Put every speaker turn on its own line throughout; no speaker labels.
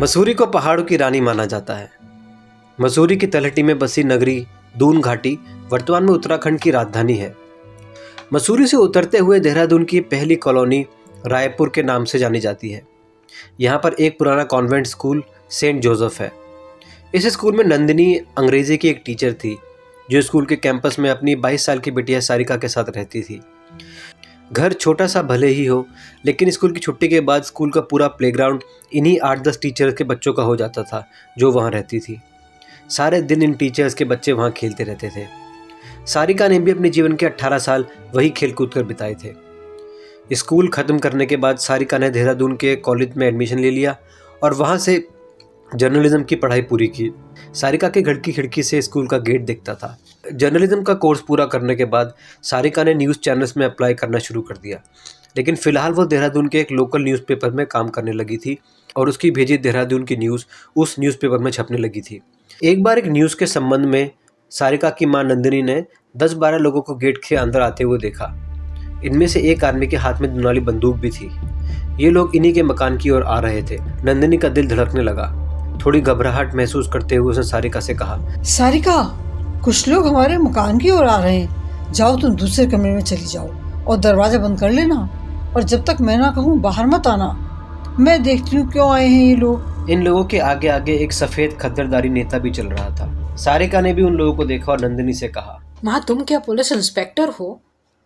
मसूरी को पहाड़ों की रानी माना जाता है। मसूरी की तलहटी में बसी नगरी दून घाटी वर्तमान में उत्तराखंड की राजधानी है। मसूरी से उतरते हुए देहरादून की पहली कॉलोनी रायपुर के नाम से जानी जाती है। यहाँ पर एक पुराना कॉन्वेंट स्कूल सेंट जोसेफ है। इस स्कूल में नंदिनी अंग्रेजी की एक टीचर थी जो स्कूल के कैंपस में अपनी 22 साल की बिटिया सारिका के साथ रहती थी। घर छोटा सा भले ही हो, लेकिन स्कूल की छुट्टी के बाद स्कूल का पूरा प्लेग्राउंड इन्हीं 8-10 टीचर्स के बच्चों का हो जाता था जो वहाँ रहती थी। सारे दिन इन टीचर्स के बच्चे वहाँ खेलते रहते थे। सारिका ने भी अपने जीवन के 18 साल वही खेल कूद कर बिताए थे। स्कूल ख़त्म करने के बाद सारिका ने देहरादून के कॉलेज में एडमिशन ले लिया और वहाँ से जर्नलिज्म की पढ़ाई पूरी की। सारिका के घर की खिड़की से स्कूल का गेट दिखता था। जर्नलिज्म का कोर्स पूरा करने के बाद सारिका ने न्यूज़ चैनल्स में अप्लाई करना शुरू कर दिया, लेकिन फ़िलहाल वो देहरादून के एक लोकल न्यूज़पेपर में काम करने लगी थी और उसकी भेजी देहरादून की न्यूज़ उस न्यूज़पेपर में छपने लगी थी। एक बार एक न्यूज़ के संबंध में सारिका की मां नंदिनी ने 10-12 लोगों को गेट के अंदर आते हुए देखा। इनमें से एक आदमी के हाथ में दुनाली बंदूक भी थी। ये लोग इन्हीं के मकान की ओर आ रहे थे। नंदिनी का दिल धड़कने लगा। थोड़ी घबराहट महसूस करते हुए उसने सारिका से कहा,
सारिका, कुछ लोग हमारे मकान की ओर आ रहे हैं। जाओ तुम दूसरे कमरे में चली जाओ और दरवाजा बंद कर लेना, और जब तक मैं ना कहूँ बाहर मत आना। मैं देखती हूँ क्यों आए हैं ये लोग।
इन लोगों के आगे आगे एक सफ़ेद खद्दरदारी नेता भी चल रहा था। सारिका ने भी उन लोगों को देखा और नंदिनी से कहा,
माँ, तुम क्या पुलिस इंस्पेक्टर हो?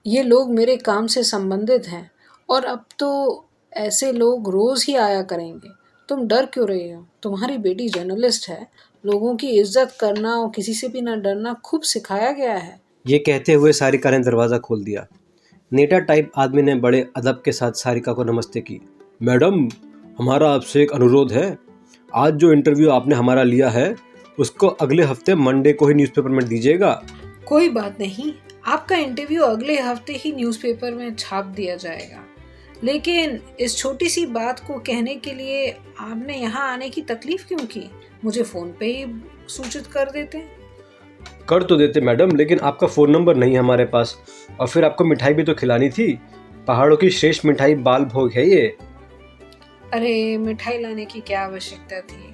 ये लोग मेरे काम से संबंधित हैं और अब तो ऐसे लोग रोज़ ही आया करेंगे। तुम डर क्यों रही हो? तुम्हारी बेटी जर्नलिस्ट है। लोगों की इज्जत करना और किसी से भी ना डरना खूब सिखाया गया है।
ये कहते हुए सारिका ने दरवाज़ा खोल दिया। नेटा टाइप आदमी ने बड़े अदब के साथ सारिका को नमस्ते की। मैडम, हमारा आपसे एक अनुरोध है। आज जो इंटरव्यू आपने हमारा लिया है उसको अगले हफ्ते मंडे को ही न्यूज़पेपर में दीजिएगा।
कोई बात नहीं, आपका इंटरव्यू अगले हफ्ते ही न्यूज़पेपर में छाप दिया जाएगा। लेकिन इस छोटी सी बात को कहने के लिए आपने यहाँ आने की तकलीफ क्यों की? मुझे फ़ोन पे ही सूचित कर देते।
कर तो देते मैडम, लेकिन आपका फ़ोन नंबर नहीं है हमारे पास, और फिर आपको मिठाई भी तो खिलानी थी। पहाड़ों की श्रेष्ठ मिठाई बाल भोग है ये।
अरे, मिठाई लाने की क्या आवश्यकता थी?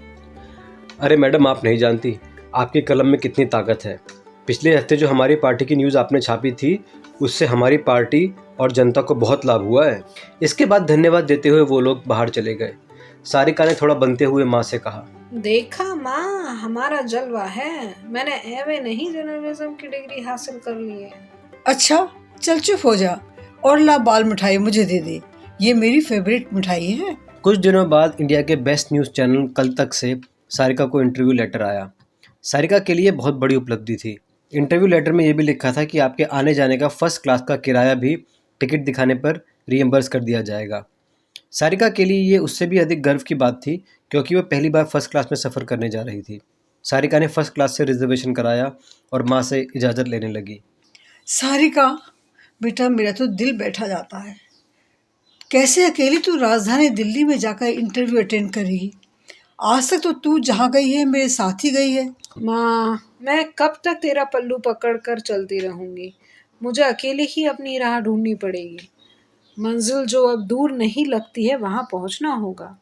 अरे मैडम, आप नहीं जानती आपकी कलम में कितनी ताकत है। पिछले हफ्ते जो हमारी पार्टी की न्यूज़ आपने छापी थी उससे हमारी पार्टी और जनता को बहुत लाभ हुआ है। इसके बाद धन्यवाद देते हुए वो लोग बाहर चले गए। सारिका ने थोड़ा बनते हुए माँ से कहा,
देखा माँ, हमारा जलवा है। मैंने एमए नहीं जर्नलिज्म की डिग्री हासिल कर ली है।
अच्छा, चल चुप हो जा और ला बाल मिठाई मुझे दे दे। ये मेरी फेवरेट मिठाई है।
कुछ दिनों बाद इंडिया के बेस्ट न्यूज़ चैनल कल तक से सारिका को इंटरव्यू लेटर आया। सारिका के लिए बहुत बड़ी उपलब्धि थी। इंटरव्यू लेटर में ये भी लिखा था कि आपके आने जाने का फर्स्ट क्लास का किराया भी टिकट दिखाने पर रिएम्बर्स कर दिया जाएगा। सारिका के लिए ये उससे भी अधिक गर्व की बात थी क्योंकि वह पहली बार फर्स्ट क्लास में सफ़र करने जा रही थी। सारिका ने फर्स्ट क्लास से रिजर्वेशन कराया और माँ से इजाज़त लेने लगी।
सारिका बेटा, मेरा तो दिल बैठा जाता है। कैसे अकेली तू राजधानी दिल्ली में जाकर इंटरव्यू अटेंड करेगी? आज तक तो तू जहाँ गई है मेरे साथ ही गई है।
माँ, मैं कब तक तेरा पल्लू पकड़ कर चलती रहूँगी? मुझे अकेले ही अपनी राह ढूंढनी पड़ेगी। मंजिल जो अब दूर नहीं लगती है वहाँ पहुँचना होगा,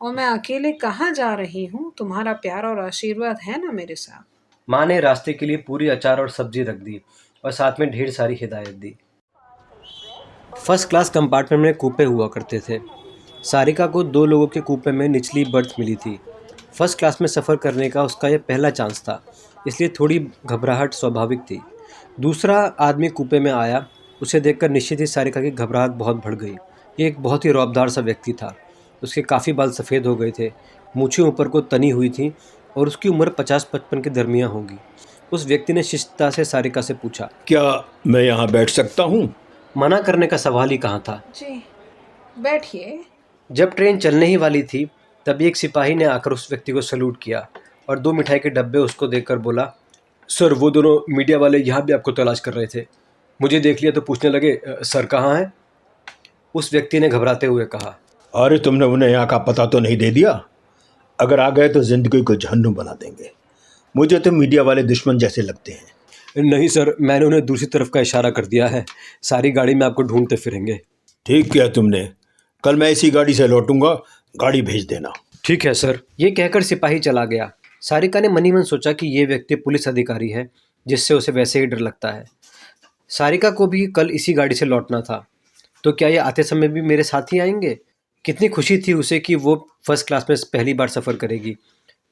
और मैं अकेले कहाँ जा रही हूँ? तुम्हारा प्यार और आशीर्वाद है ना मेरे साथ।
माँ ने रास्ते के लिए पूरी अचार और सब्जी रख दी और साथ में ढेर सारी हिदायत दी। फर्स्ट क्लास कंपार्टमेंट में कूपे हुआ करते थे। सारिका को 2 लोगों के कूपे में निचली बर्थ मिली थी। फर्स्ट क्लास में सफ़र करने का उसका यह पहला चांस था, इसलिए थोड़ी घबराहट स्वाभाविक थी। दूसरा आदमी कूपे में आया, उसे देखकर निश्चित ही सारिका की घबराहट बहुत बढ़ गई। ये एक बहुत ही रौबदार सा व्यक्ति था। उसके काफ़ी बाल सफ़ेद हो गए थे, मूँछें ऊपर को तनी हुई थी और उसकी उम्र 50-55 के दरमियान होगी। उस व्यक्ति ने शिष्टता से सारिका से पूछा,
क्या मैं यहाँ बैठ सकता हूँ?
मना करने का सवाल ही कहाँ था।
जी, बैठिए।
जब ट्रेन चलने ही वाली थी तभी एक सिपाही ने आकर उस व्यक्ति को सैल्यूट किया और 2 मिठाई के डब्बे उसको देकर बोला, सर, वो दोनों मीडिया वाले यहाँ भी आपको तलाश कर रहे थे। मुझे देख लिया तो पूछने लगे, सर कहाँ हैं? उस व्यक्ति ने घबराते हुए कहा,
अरे, तुमने उन्हें यहाँ का पता तो नहीं दे दिया? अगर आ गए तो ज़िंदगी को जहन्नुम बना देंगे। मुझे तो मीडिया वाले दुश्मन जैसे लगते हैं।
नहीं सर, मैंने उन्हें दूसरी तरफ का इशारा कर दिया है। सारी गाड़ी में आपको ढूंढते फिरेंगे।
ठीक किया तुमने। कल मैं इसी गाड़ी से लौटूंगा, गाड़ी भेज देना।
ठीक है सर। ये कहकर सिपाही चला गया। सारिका ने मनी मन सोचा कि ये व्यक्ति पुलिस अधिकारी है, जिससे उसे वैसे ही डर लगता है। सारिका को भी कल इसी गाड़ी से लौटना था, तो क्या ये आते समय भी मेरे साथ ही आएंगे? कितनी खुशी थी उसे कि वो फर्स्ट क्लास में पहली बार सफ़र करेगी,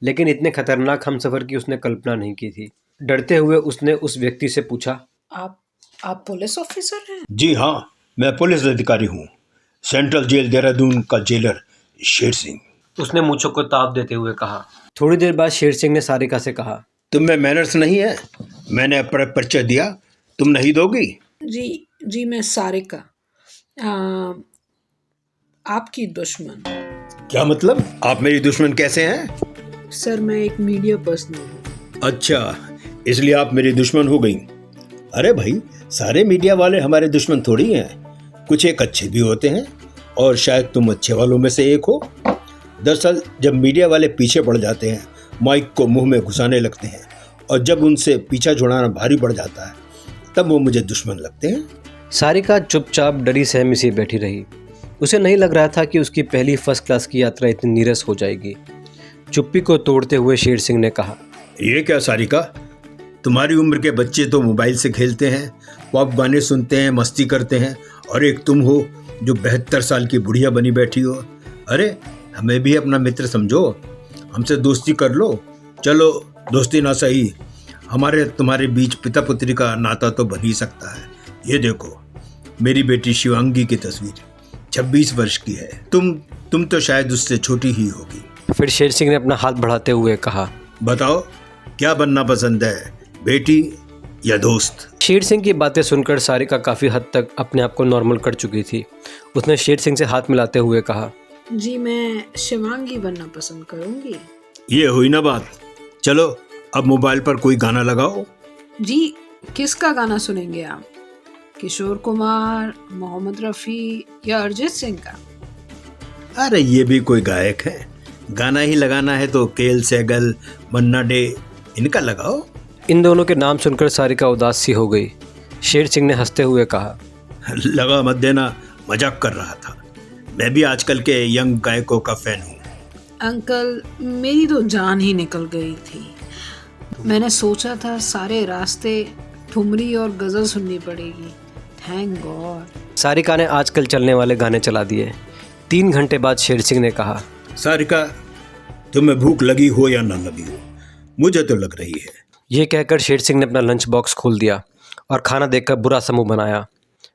लेकिन इतने खतरनाक हमसफ़र की उसने कल्पना नहीं की थी। डरते हुए उसने उस व्यक्ति से पूछा,
आप पुलिस ऑफिसर हैं?
जी हाँ, मैं पुलिस अधिकारी हूँ, सेंट्रल जेल देहरादून का जेलर शेर सिंह।
उसने मूंछों को ताप देते हुए कहा। थोड़ी देर बाद शेर सिंह ने सारिका से कहा,
तुम में मैनर्स नहीं है? मैंने अपना परिचय दिया, तुम नहीं दोगी?
जी मैं सारिका, आपकी दुश्मन।
क्या मतलब? आप मेरी दुश्मन कैसे हैं?
सर, मैं एक मीडिया पर्सन हूँ।
अच्छा, इसलिए आप मेरी दुश्मन हो गई। अरे भाई, सारे मीडिया वाले हमारे दुश्मन थोड़ी हैं, कुछ एक अच्छे भी होते हैं, और शायद तुम अच्छे वालों में से एक हो। दरअसल जब मीडिया वाले पीछे पड़ जाते हैं, माइक को मुंह में घुसाने लगते हैं, और जब उनसे पीछा छुड़ाना भारी पड़ जाता है, तब वो मुझे दुश्मन लगते हैं।
सारिका चुपचाप डरी सहमी सी बैठी रही। उसे नहीं लग रहा था कि उसकी पहली फर्स्ट क्लास की यात्रा इतनी नीरस हो जाएगी। चुप्पी को तोड़ते हुए शेर सिंह ने कहा,
ये क्या सारिका, तुम्हारी उम्र के बच्चे तो मोबाइल से खेलते हैं, पॉप गाने सुनते हैं, मस्ती करते हैं, और एक तुम हो जो 72 साल की बुढ़िया बनी बैठी हो। अरे हमें भी अपना मित्र समझो, हमसे दोस्ती कर लो। चलो, दोस्ती ना सही, हमारे तुम्हारे बीच पिता पुत्री का नाता तो बन ही सकता है। ये देखो, मेरी बेटी शिवांगी की तस्वीर 26 वर्ष की है। तुम तो शायद उससे छोटी ही होगी।
फिर शेर सिंह ने अपना हाथ बढ़ाते हुए कहा,
बताओ क्या बनना पसंद है, बेटी या दोस्त?
शेर सिंह की बातें सुनकर सारिका काफ़ी हद तक अपने आप को नॉर्मल कर चुकी थी। उसने शेर सिंह से हाथ मिलाते हुए कहा,
जी मैं शिवांगी बनना पसंद करूंगी।
ये हुई ना बात। चलो अब मोबाइल पर कोई गाना लगाओ।
जी, किसका गाना सुनेंगे आप? किशोर कुमार, मोहम्मद रफ़ी या अरिजीत सिंह का?
अरे ये भी कोई गायक है, गाना ही लगाना है तो केएल सहगल, मन्ना डे, इनका लगाओ।
इन दोनों के नाम सुनकर सारिका उदास सी हो गई। शेर सिंह ने हंसते हुए कहा,
लगा मत देना, मजाक कर रहा था। मैं भी आजकल के यंग गायकों का फैन हूँ।
अंकल, मेरी तो जान ही निकल गई थी। मैंने सोचा था सारे रास्ते ठुमरी और गज़ल सुननी पड़ेगी। Thank God.
सारिका ने आजकल चलने वाले गाने चला दिए। 3 घंटे बाद शेर सिंह ने कहा,
सारिका, तुम्हें भूख लगी हो या ना लगी हो, मुझे तो लग रही है।
यह कहकर शेर सिंह ने अपना लंच बॉक्स खोल दिया और खाना देखकर बुरा समूह बनाया।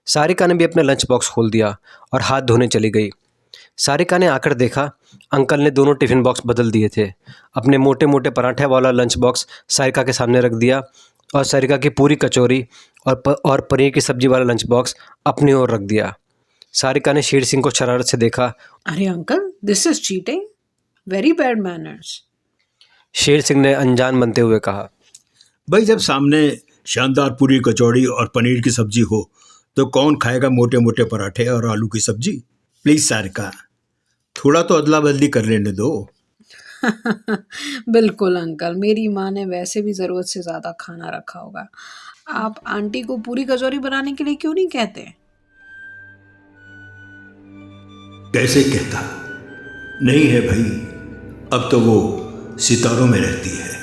सारिका ने भी अपना लंच बॉक्स खोल दिया और हाथ धोने चली गई। सारिका ने आकर देखा, अंकल ने दोनों टिफ़िन बॉक्स बदल दिए थे। अपने मोटे मोटे पराठे वाला लंच बॉक्स सारिका के सामने रख दिया और सारिका की पूरी कचौरी और पनीर की सब्जी वाला लंच बॉक्स अपनी ओर रख दिया। सारिका ने शेर सिंह को शरारत से देखा।
अरे uncle, this is cheating, very bad manners.
Sher Singh ने अनजान बनते हुए कहा,
भाई जब सामने शानदार पूरी कचौड़ी और पनीर की सब्जी हो तो कौन खाएगा मोटे मोटे पराठे और आलू की सब्जी? प्लीज सारिका, थोड़ा तो अदला बदली कर लेने दो।
बिल्कुल अंकल, मेरी माँ ने वैसे भी ज़रूरत से ज़्यादा खाना रखा होगा। आप आंटी को पूरी कचौरी बनाने के लिए क्यों नहीं कहते?
कैसे कहता? नहीं है भाई, अब तो वो सितारों में रहती है।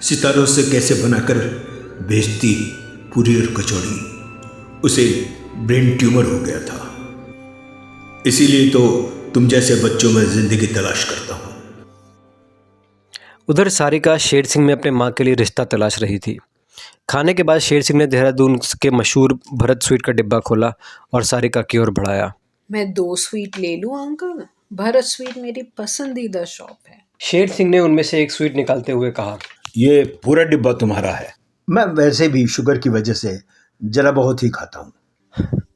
सितारों से कैसे बनाकर भेजती पूरी और कचौड़ी। उसे ब्रेन ट्यूमर हो गया था, इसीलिए तो तुम जैसे बच्चों में जिंदगी तलाश करता हूँ।
उधर सारिका शेर सिंह में अपने माँ के लिए रिश्ता तलाश रही थी। खाने के बाद शेर सिंह ने देहरादून के मशहूर भरत स्वीट का डिब्बा खोला और सारिका की ओर बढ़ाया।
मैं 2 स्वीट ले लूँ अंकल? भरत स्वीट मेरी पसंदीदा शॉप है।
शेर सिंह ने उनमें से एक स्वीट निकालते हुए कहा,
ये पूरा डिब्बा तुम्हारा है। मैं वैसे भी शुगर की वजह से जरा बहुत ही खाता हूँ।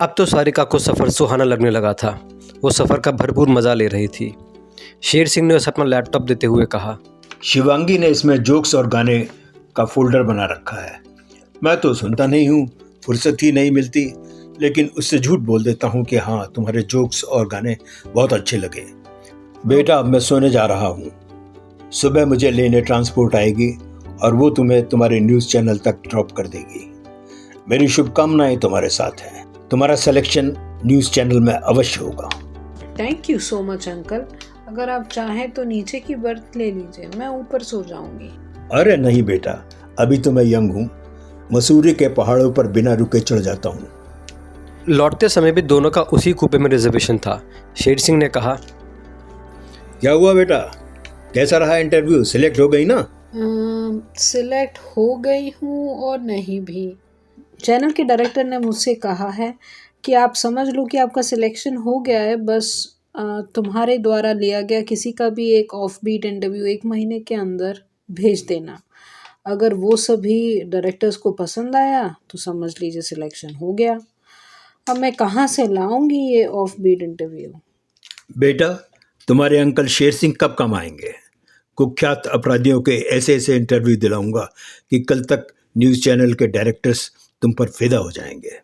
अब तो सारिका को सफ़र सुहाना लगने लगा था। वो सफ़र का भरपूर मज़ा ले रही थी। शेर सिंह ने उसे अपना लैपटॉप देते हुए कहा,
शिवांगी ने इसमें जोक्स और गाने का फोल्डर बना रखा है। मैं तो सुनता नहीं हूँ, फुर्सत ही नहीं मिलती, लेकिन उससे झूठ बोल देता हूँ कि हाँ तुम्हारे जोक्स और गाने बहुत अच्छे लगे। बेटा अब मैं सोने जा रहा हूँ, सुबह मुझे लेने ट्रांसपोर्ट आएगी और वो तुम्हें तुम्हारे न्यूज़ चैनल तक ड्रॉप कर देगी। मेरी शुभकामनाएं तुम्हारे साथ हैं। तुम्हारा सिलेक्शन न्यूज़ चैनल में अवश्य होगा।
Thank you so much uncle. अगर आप चाहें तो नीचे की बर्थ ले लीजिए, मैं ऊपर सो जाऊंगी।
अरे नहीं बेटा, अभी तो मैं यंग हूँ, मसूरी के पहाड़ों पर बिना रुके चढ़ जाता हूँ।
लौटते समय भी दोनों का उसी कूपे में रिजर्वेशन था। शेर सिंह ने कहा,
क्या हुआ बेटा, कैसा रहा इंटरव्यू, सिलेक्ट हो गई ना?
सिलेक्ट हो गई हूँ और नहीं भी। चैनल के डायरेक्टर ने मुझसे कहा है कि आप समझ लो कि आपका सिलेक्शन हो गया है, बस तुम्हारे द्वारा लिया गया किसी का भी एक ऑफ बीट इंटरव्यू 1 महीने के अंदर भेज देना। अगर वो सभी डायरेक्टर्स को पसंद आया तो समझ लीजिए सिलेक्शन हो गया। अब मैं कहाँ से लाऊंगी ये ऑफ बीट इंटरव्यू?
बेटा, तुम्हारे अंकल शेर सिंह कब कम आएंगे? कुख्यात अपराधियों के ऐसे ऐसे इंटरव्यू दिलाऊंगा कि कल तक न्यूज़ चैनल के डायरेक्टर्स तुम पर फिदा हो जाएंगे।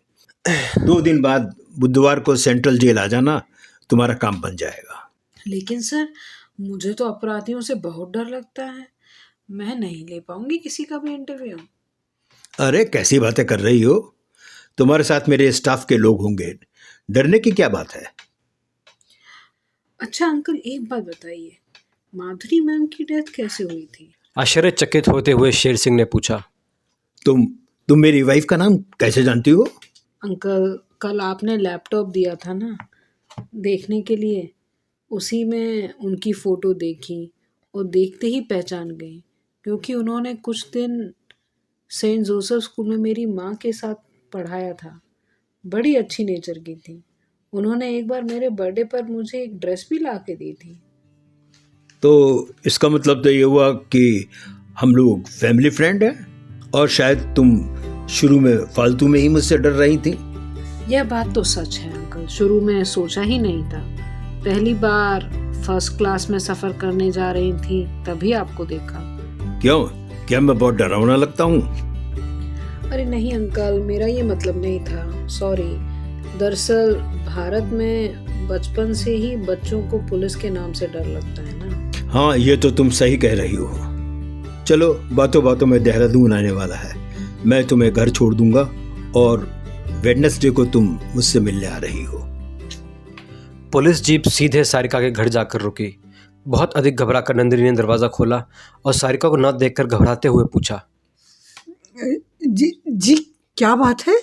2 दिन बाद बुधवार को सेंट्रल जेल आ जाना, तुम्हारा काम बन जाएगा।
लेकिन सर, मुझे तो अपराधियों से बहुत डर लगता है, मैं नहीं ले पाऊंगी किसी का भी इंटरव्यू।
अरे कैसी बातें कर रही हो, तुम्हारे साथ मेरे स्टाफ के लोग होंगे, डरने की क्या बात है?
अच्छा अंकल, एक बात बताइए, माधुरी मैम की डेथ कैसे हुई थी?
आश्चर्यचकित होते हुए शेर सिंह ने पूछा।
तुम मेरी वाइफ का नाम कैसे जानती हो?
अंकल, कल आपने लैपटॉप दिया था ना देखने के लिए, उसी में उनकी फ़ोटो देखी और देखते ही पहचान गई, क्योंकि उन्होंने कुछ दिन सेंट जोसेफ स्कूल में मेरी माँ के साथ पढ़ाया था। बड़ी अच्छी नेचर की थी। उन्होंने एक बार मेरे बर्थडे पर मुझे एक ड्रेस भी ला के दी थी।
तो इसका मतलब तो ये हुआ कि हम लोग फैमिली फ्रेंड हैं, और शायद तुम शुरू में फालतू में ही मुझसे डर रही थी।
यह बात तो सच है अंकल, शुरू में सोचा ही नहीं था। पहली बार फर्स्ट क्लास में सफ़र करने जा रही थी, तभी आपको देखा।
क्यों, क्या मैं बहुत डरावना लगता हूँ?
अरे नहीं अंकल, मेरा ये मतलब नहीं था, सॉरी। दरअसल भारत में बचपन से ही बच्चों को पुलिस के नाम से डर लगता है ना।
हाँ, ये तो तुम सही कह रही हो। चलो, बातों बातों में देहरादून आने वाला है, मैं तुम्हें घर छोड़ दूंगा और वेडनेसडे को तुम मुझसे मिलने आ रही हो।
पुलिस जीप सीधे सारिका के घर जाकर रुकी। बहुत अधिक घबराकर नंदिनी ने दरवाज़ा खोला और सारिका को न देखकर घबराते हुए पूछा,
जी क्या बात है?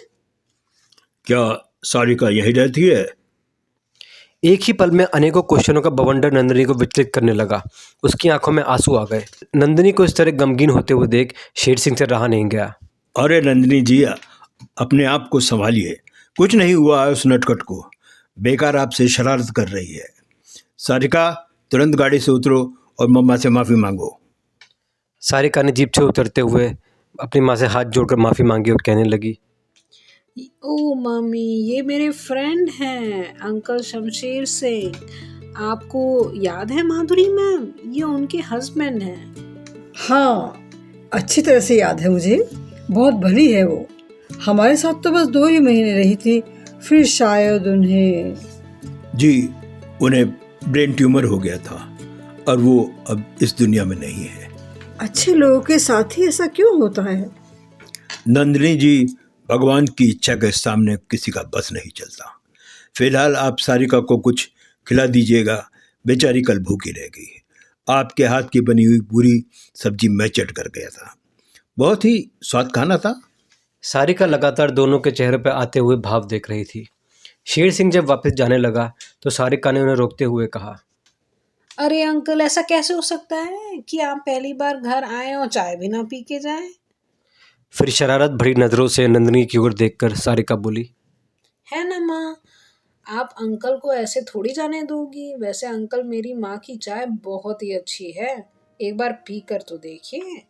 क्या सारिका यही रहती है?
एक ही पल में अनेकों क्वेश्चनों का बवंडर नंदिनी को विचलित करने लगा। उसकी आंखों में आंसू आ गए। नंदिनी को इस तरह गमगीन होते हुए देख शेर सिंह से रहा नहीं गया।
अरे नंदिनी जी, अपने आप को संभालिए, कुछ नहीं हुआ है उस नटखट को, बेकार आपसे शरारत कर रही है। सारिका, तुरंत गाड़ी से उतरो और मम्मा से माफ़ी मांगो।
सारिका ने जीप से उतरते हुए अपनी माँ से हाथ जोड़कर माफ़ी मांगी और कहने लगी,
ओ मम्मी, ये मेरे फ्रेंड हैं अंकल शमशेर सिंह। आपको याद है माधुरी मैम? ये उनके हस्बैंड हैं।
हाँ, अच्छी तरह से याद है मुझे, बहुत भली है वो। हमारे साथ तो बस 2 ही महीने रही थी, फिर शायद
उन्हें ब्रेन ट्यूमर हो गया था और वो अब इस दुनिया में नहीं है।
अच्छे लोगों के साथ ही ऐसा क्यों होता है?
नंदिनी जी, भगवान की इच्छा के सामने किसी का बस नहीं चलता। फिलहाल आप सारिका को कुछ खिला दीजिएगा, बेचारी कल भूखी रहेगी। आपके हाथ की बनी हुई पूरी सब्जी मैं चट कर गया था, बहुत ही स्वाद खाना था।
सारिका लगातार दोनों के चेहरे पर आते हुए भाव देख रही थी। शेर सिंह जब वापस जाने लगा तो सारिका ने उन्हें रोकते हुए कहा,
अरे अंकल, ऐसा कैसे हो सकता है कि आप पहली बार घर आए और चाय भी ना पी के जाएं?
फिर शरारत भरी नज़रों से नंदिनी की ओर देखकर सारिका बोली,
है ना माँ, आप अंकल को ऐसे थोड़ी जाने दोगी। वैसे अंकल, मेरी माँ की चाय बहुत ही अच्छी है, एक बार पी कर तो देखिए।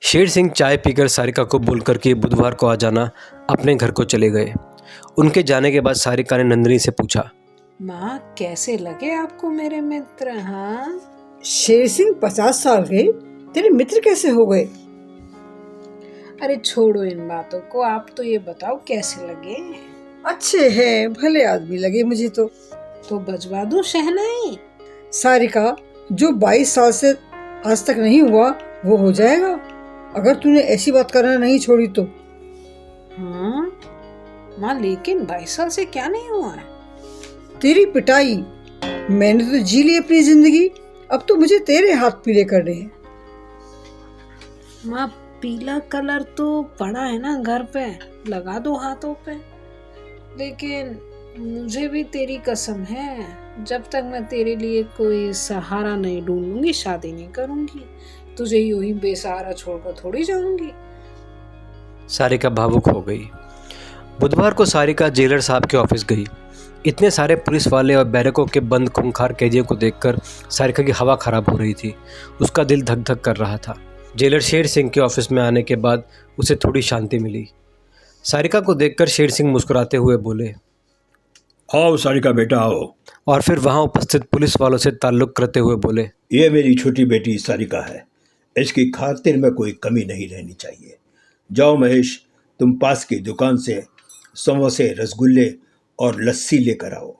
शेर सिंह चाय पीकर सारिका को बोलकर कि बुधवार को आ जाना अपने घर को चले गए। उनके जाने के बाद सारिका ने नंदिनी से पूछा,
माँ, कैसे लगे आपको मेरे मित्र? हाँ,
शेर सिंह 50 साल के तेरे मित्र कैसे हो गए?
अरे छोड़ो इन बातों को, आप तो ये बताओ कैसे लगे?
अच्छे हैं, भले आदमी लगे मुझे तो
बजवा दूं शहनाई?
सारिका, जो 22 साल से आज तक नहीं हुआ वो हो जाएगा, अगर तूने ऐसी बात करना नहीं छोड़ी तो।
हाँ माँ, लेकिन 22 साल से क्या नहीं हुआ है?
तेरी पिटाई मैंने तो जी ली अपनी जिंदगी, अब तो मुझे तेरे हाथ पीले करने हैं।
माँ, पीला कलर तो पड़ा है ना घर पे, लगा दो हाथों पे। लेकिन मुझे भी तेरी कसम है, जब तक मैं तेरे लिए कोई सहारा नहीं ढूंढूंगी शादी नहीं करूंगी। तुझे यूं ही बेसहारा छोड़कर थोड़ी जाऊंगी।
सारिका भावुक हो गई। बुधवार को सारिका जेलर साहब के ऑफिस गई। इतने सारे पुलिस वाले और बैरकों के बंद खूंखार कैदियों को देखकर सारिका की हवा खराब हो रही थी। उसका दिल धक धक कर रहा था। जेलर शेर सिंह के ऑफिस में आने के बाद उसे थोड़ी शांति मिली। सारिका को देखकर शेर सिंह मुस्कुराते हुए बोले,
आओ सारिका बेटा आओ।
और फिर वहां उपस्थित पुलिस वालों से ताल्लुक करते हुए बोले,
ये मेरी छोटी बेटी सारिका है, इसकी खातिर में कोई कमी नहीं रहनी चाहिए। जाओ महेश, तुम पास की दुकान से समोसे, रसगुल्ले और लस्सी लेकर आओ।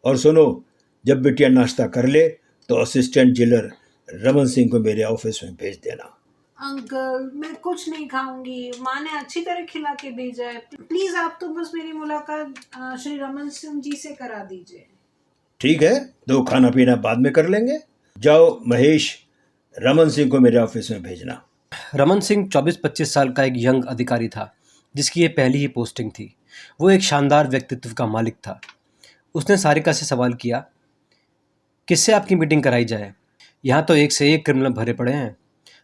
और सुनो, जब बिटिया नाश्ता कर ले तो असिस्टेंट जेलर रमन सिंह को मेरे ऑफिस में भेज देना।
अंकल, मैं कुछ नहीं खाऊंगी, माँ ने अच्छी तरह खिला के भेजा है। प्लीज आप तो बस मेरी मुलाकात श्री रमन सिंह जी से करा दीजिए।
ठीक है, तो खाना पीना बाद में कर लेंगे। जाओ महेश, रमन सिंह को मेरे ऑफिस में भेजना।
रमन सिंह 24-25 साल का एक यंग अधिकारी था, जिसकी ये पहली ही पोस्टिंग थी। वो एक शानदार व्यक्तित्व का मालिक था। उसने सारिका से सवाल किया, किससे आपकी मीटिंग कराई जाए? यहाँ तो एक से एक क्रिमिनल भरे पड़े हैं।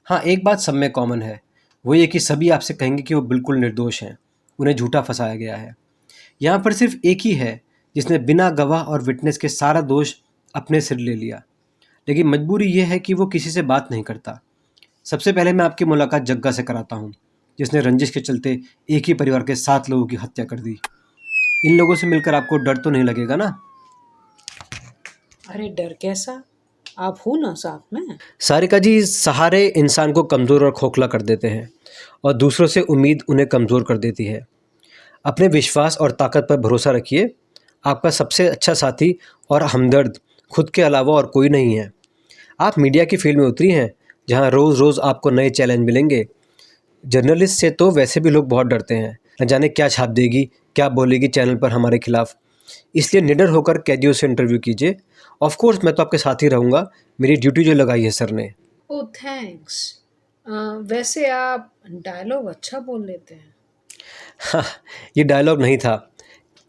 हाँ, एक बात सब में कॉमन है, वो ये कि सभी आपसे कहेंगे कि वो बिल्कुल निर्दोष हैं, उन्हें झूठा फंसाया गया है। यहाँ पर सिर्फ एक ही है जिसने बिना गवाह और विटनेस के सारा दोष अपने सिर ले लिया, लेकिन मजबूरी ये है कि वो किसी से बात नहीं करता। सबसे पहले मैं आपकी मुलाकात जग्गा से कराता हूँ, जिसने रंजिश के चलते एक ही परिवार के 7 लोगों की हत्या कर दी। इन लोगों से मिलकर आपको डर तो नहीं लगेगा ना?
अरे डर कैसा, आप हो ना साथ में।
सारिका जी, सहारे इंसान को कमज़ोर और खोखला कर देते हैं और दूसरों से उम्मीद उन्हें कमज़ोर कर देती है। अपने विश्वास और ताकत पर भरोसा रखिए। आपका सबसे अच्छा साथी और हमदर्द खुद के अलावा और कोई नहीं है। आप मीडिया की फील्ड में उतरी हैं, जहां रोज़ रोज़ आपको नए चैलेंज मिलेंगे। जर्नलिस्ट से तो वैसे भी लोग बहुत डरते हैं, न जाने क्या छाप देगी, क्या बोलेगी चैनल पर हमारे खिलाफ। इसलिए निडर होकर कैदियों से इंटरव्यू कीजिए। ऑफ कोर्स मैं तो आपके साथ ही रहूँगा, मेरी ड्यूटी जो लगाई है सर ने।
ओह थैंक्स। वैसे आप डायलॉग अच्छा बोल लेते हैं।
हाँ, ये डायलॉग नहीं था।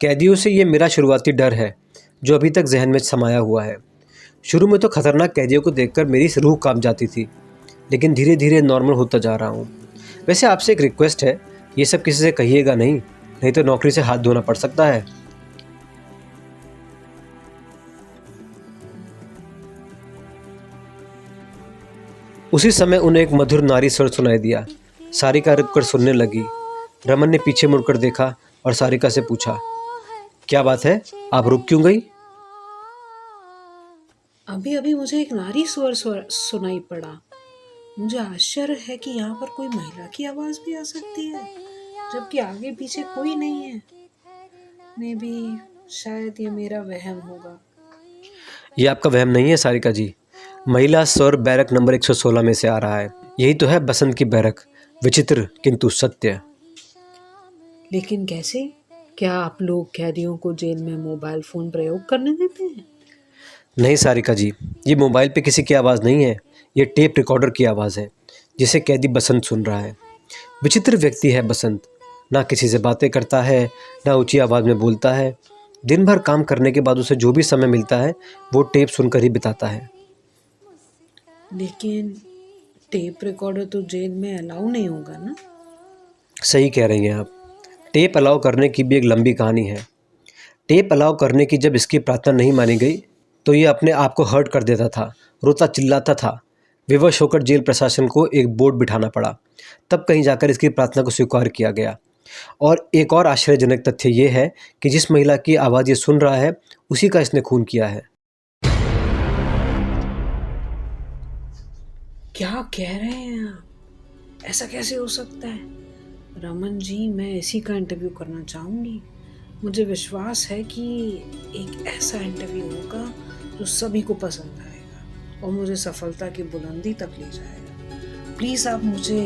कैदियों से ये मेरा शुरुआती डर है, जो अभी तक जहन में समाया हुआ है। शुरू में तो खतरनाक कैदियों को देखकर मेरी रूह कांप जाती थी, लेकिन धीरे धीरे नॉर्मल होता जा रहा हूँ। वैसे आपसे एक रिक्वेस्ट है, ये सब किसी से कहिएगा नहीं तो नौकरी से हाथ धोना पड़ सकता है। उसी समय उन्हें एक मधुर नारी स्वर सुनाई दिया। सारिका रुककर सुनने लगी। रमन ने पीछे मुड़कर देखा और सारिका से पूछा, क्या बात है, आप रुक क्यों गई?
अभी अभी मुझे एक नारी स्वर सुनाई पड़ा। मुझे आश्चर्य है कि यहाँ पर कोई महिला की आवाज़ भी आ सकती है, जबकि आगे पीछे कोई नहीं है। मे बी शायद ये मेरा वहम होगा।
ये आपका वहम नहीं है सारिका जी। महिला स्वर बैरक नंबर 116 में से आ रहा है। यही तो है बसंत की बैरक, विचित्र किंतु सत्य।
लेकिन कैसे? क्या आप लोग कैदियों को जेल में मोबाइल फ़ोन प्रयोग करने देते हैं?
नहीं सारिका जी, ये मोबाइल पे किसी की आवाज़ नहीं है, ये टेप रिकॉर्डर की आवाज़ है, जिसे कैदी बसंत सुन रहा है। विचित्र व्यक्ति है बसंत, ना किसी से बातें करता है, ना ऊंची आवाज़ में बोलता है। दिन भर काम करने के बाद उसे जो भी समय मिलता है वो टेप सुनकर ही बिताता है।
लेकिन टेप रिकॉर्डर तो जेल में अलाउ नहीं होगा ना?
सही कह रही हैं आप। टेप अलाउ करने की भी एक लंबी कहानी है। टेप अलाउ करने की जब इसकी प्रार्थना नहीं मानी गई तो ये अपने आप को हर्ट कर देता था, रोता चिल्लाता था। विवश होकर जेल प्रशासन को एक बोर्ड बिठाना पड़ा, तब कहीं जाकर इसकी प्रार्थना को स्वीकार किया गया। और एक और आश्चर्यजनक तथ्य ये है कि जिस महिला की आवाज़ ये सुन रहा है उसी का इसने खून किया है।
क्या कह रहे हैं आप? ऐसा कैसे हो सकता है? रमन जी, मैं इसी का इंटरव्यू करना चाहूँगी। मुझे विश्वास है कि एक ऐसा इंटरव्यू होगा जो सभी को पसंद आएगा और मुझे सफलता की बुलंदी तक ले जाएगा। प्लीज़ आप मुझे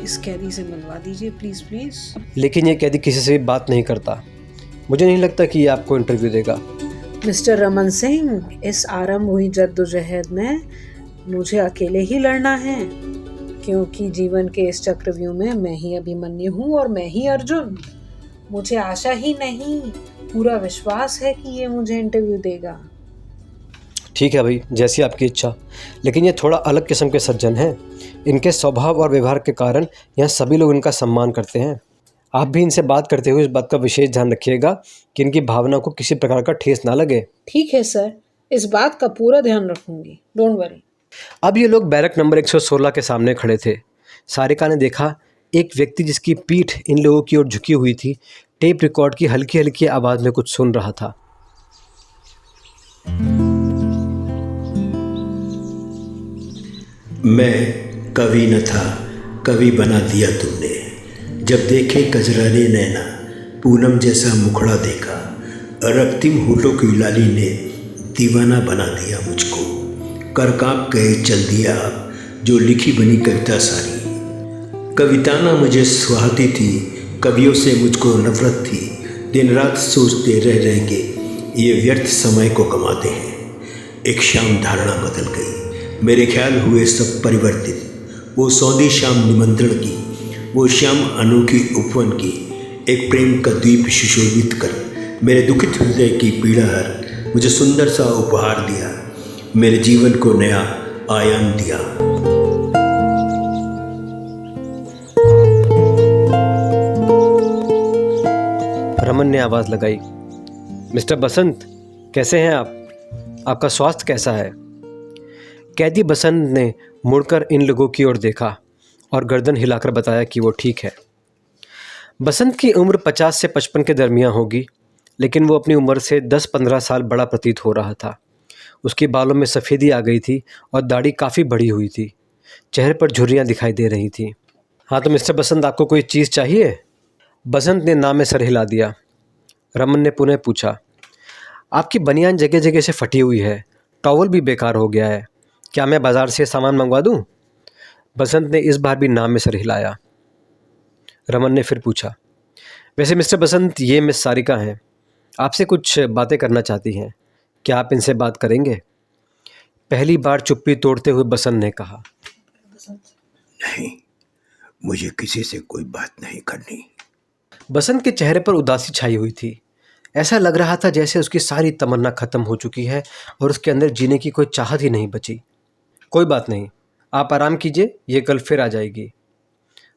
इस कैदी से मिलवा दीजिए, प्लीज़ प्लीज़।
लेकिन ये कैदी किसी से भी बात नहीं करता। मुझे नहीं लगता कि ये आपको इंटरव्यू देगा।
मिस्टर रमन सिंह, इस आरंभ हुई जद्दोजहद में मुझे अकेले ही लड़ना है, क्योंकि जीवन के इस चक्रव्यूह में मैं ही अभिमन्यु हूँ और मैं ही अर्जुन। मुझे आशा ही नहीं, पूरा विश्वास है कि ये मुझे इंटरव्यू देगा।
ठीक है भाई, जैसी आपकी इच्छा, लेकिन ये थोड़ा अलग किस्म के सज्जन हैं। इनके स्वभाव और व्यवहार के कारण यहाँ सभी लोग इनका सम्मान करते हैं। आप भी इनसे बात करते हुए इस बात का विशेष ध्यान रखिएगा कि इनकी भावना को किसी प्रकार का ठेस ना लगे।
ठीक है सर, इस बात का पूरा ध्यान रखूंगी, डोंट वरी।
अब ये लोग बैरक नंबर 116 के सामने खड़े थे। सारिका ने देखा एक व्यक्ति जिसकी पीठ इन लोगों की ओर झुकी हुई थी, टेप रिकॉर्ड की हल्की हल्की आवाज़ में कुछ सुन रहा था।
मैं कवि न था, कवि बना दिया तुमने। जब देखे कजराने नैना, पूनम जैसा मुखड़ा देखा, रक्तिम होठों की लाली ने दीवाना बना दिया मुझको। कर काँप गए चल दिया आप, जो लिखी बनी कविता सारी। कविता ना मुझे सुहाती थी, कवियों से मुझको नफरत थी। दिन रात सोचते रह के ये व्यर्थ समय को गंवाते हैं। एक शाम धारणा बदल गई, मेरे ख्याल हुए सब परिवर्तित। वो सौंधी शाम निमंत्रण की, वो शाम अनोखी उपवन की। एक प्रेम का द्वीप सुशोभित कर मेरे दुखित हृदय की पीड़ा हर मुझे सुंदर सा उपहार दिया, मेरे जीवन को नया आयाम दिया।
रमन ने आवाज़ लगाई, मिस्टर बसंत, कैसे हैं आप? आपका स्वास्थ्य कैसा है? कैदी बसंत ने मुड़कर इन लोगों की ओर देखा और गर्दन हिलाकर बताया कि वो ठीक है। बसंत की उम्र 50 से 55 के दरमियान होगी, लेकिन वो अपनी उम्र से 10-15 साल बड़ा प्रतीत हो रहा था। उसके बालों में सफ़ेदी आ गई थी और दाढ़ी काफ़ी बड़ी हुई थी। चेहरे पर झुर्रियाँ दिखाई दे रही थीं। हाँ तो मिस्टर बसंत, आपको कोई चीज़ चाहिए? बसंत ने ना में सर हिला दिया। रमन ने पुनः पूछा, आपकी बनियान जगह जगह से फटी हुई है, टॉवल भी बेकार हो गया है, क्या मैं बाज़ार से सामान मंगवा दूं? बसंत ने इस बार भी ना में सर हिलाया। रमन ने फिर पूछा, वैसे मिस्टर बसंत, ये मिस सारिका हैं, आपसे कुछ बातें करना चाहती हैं, क्या आप इनसे बात करेंगे? पहली बार चुप्पी तोड़ते हुए बसंत ने कहा,
नहीं, मुझे किसी से कोई बात नहीं करनी।
बसंत के चेहरे पर उदासी छाई हुई थी। ऐसा लग रहा था जैसे उसकी सारी तमन्ना खत्म हो चुकी है और उसके अंदर जीने की कोई चाहत ही नहीं बची। कोई बात नहीं, आप आराम कीजिए, ये कल फिर आ जाएगी,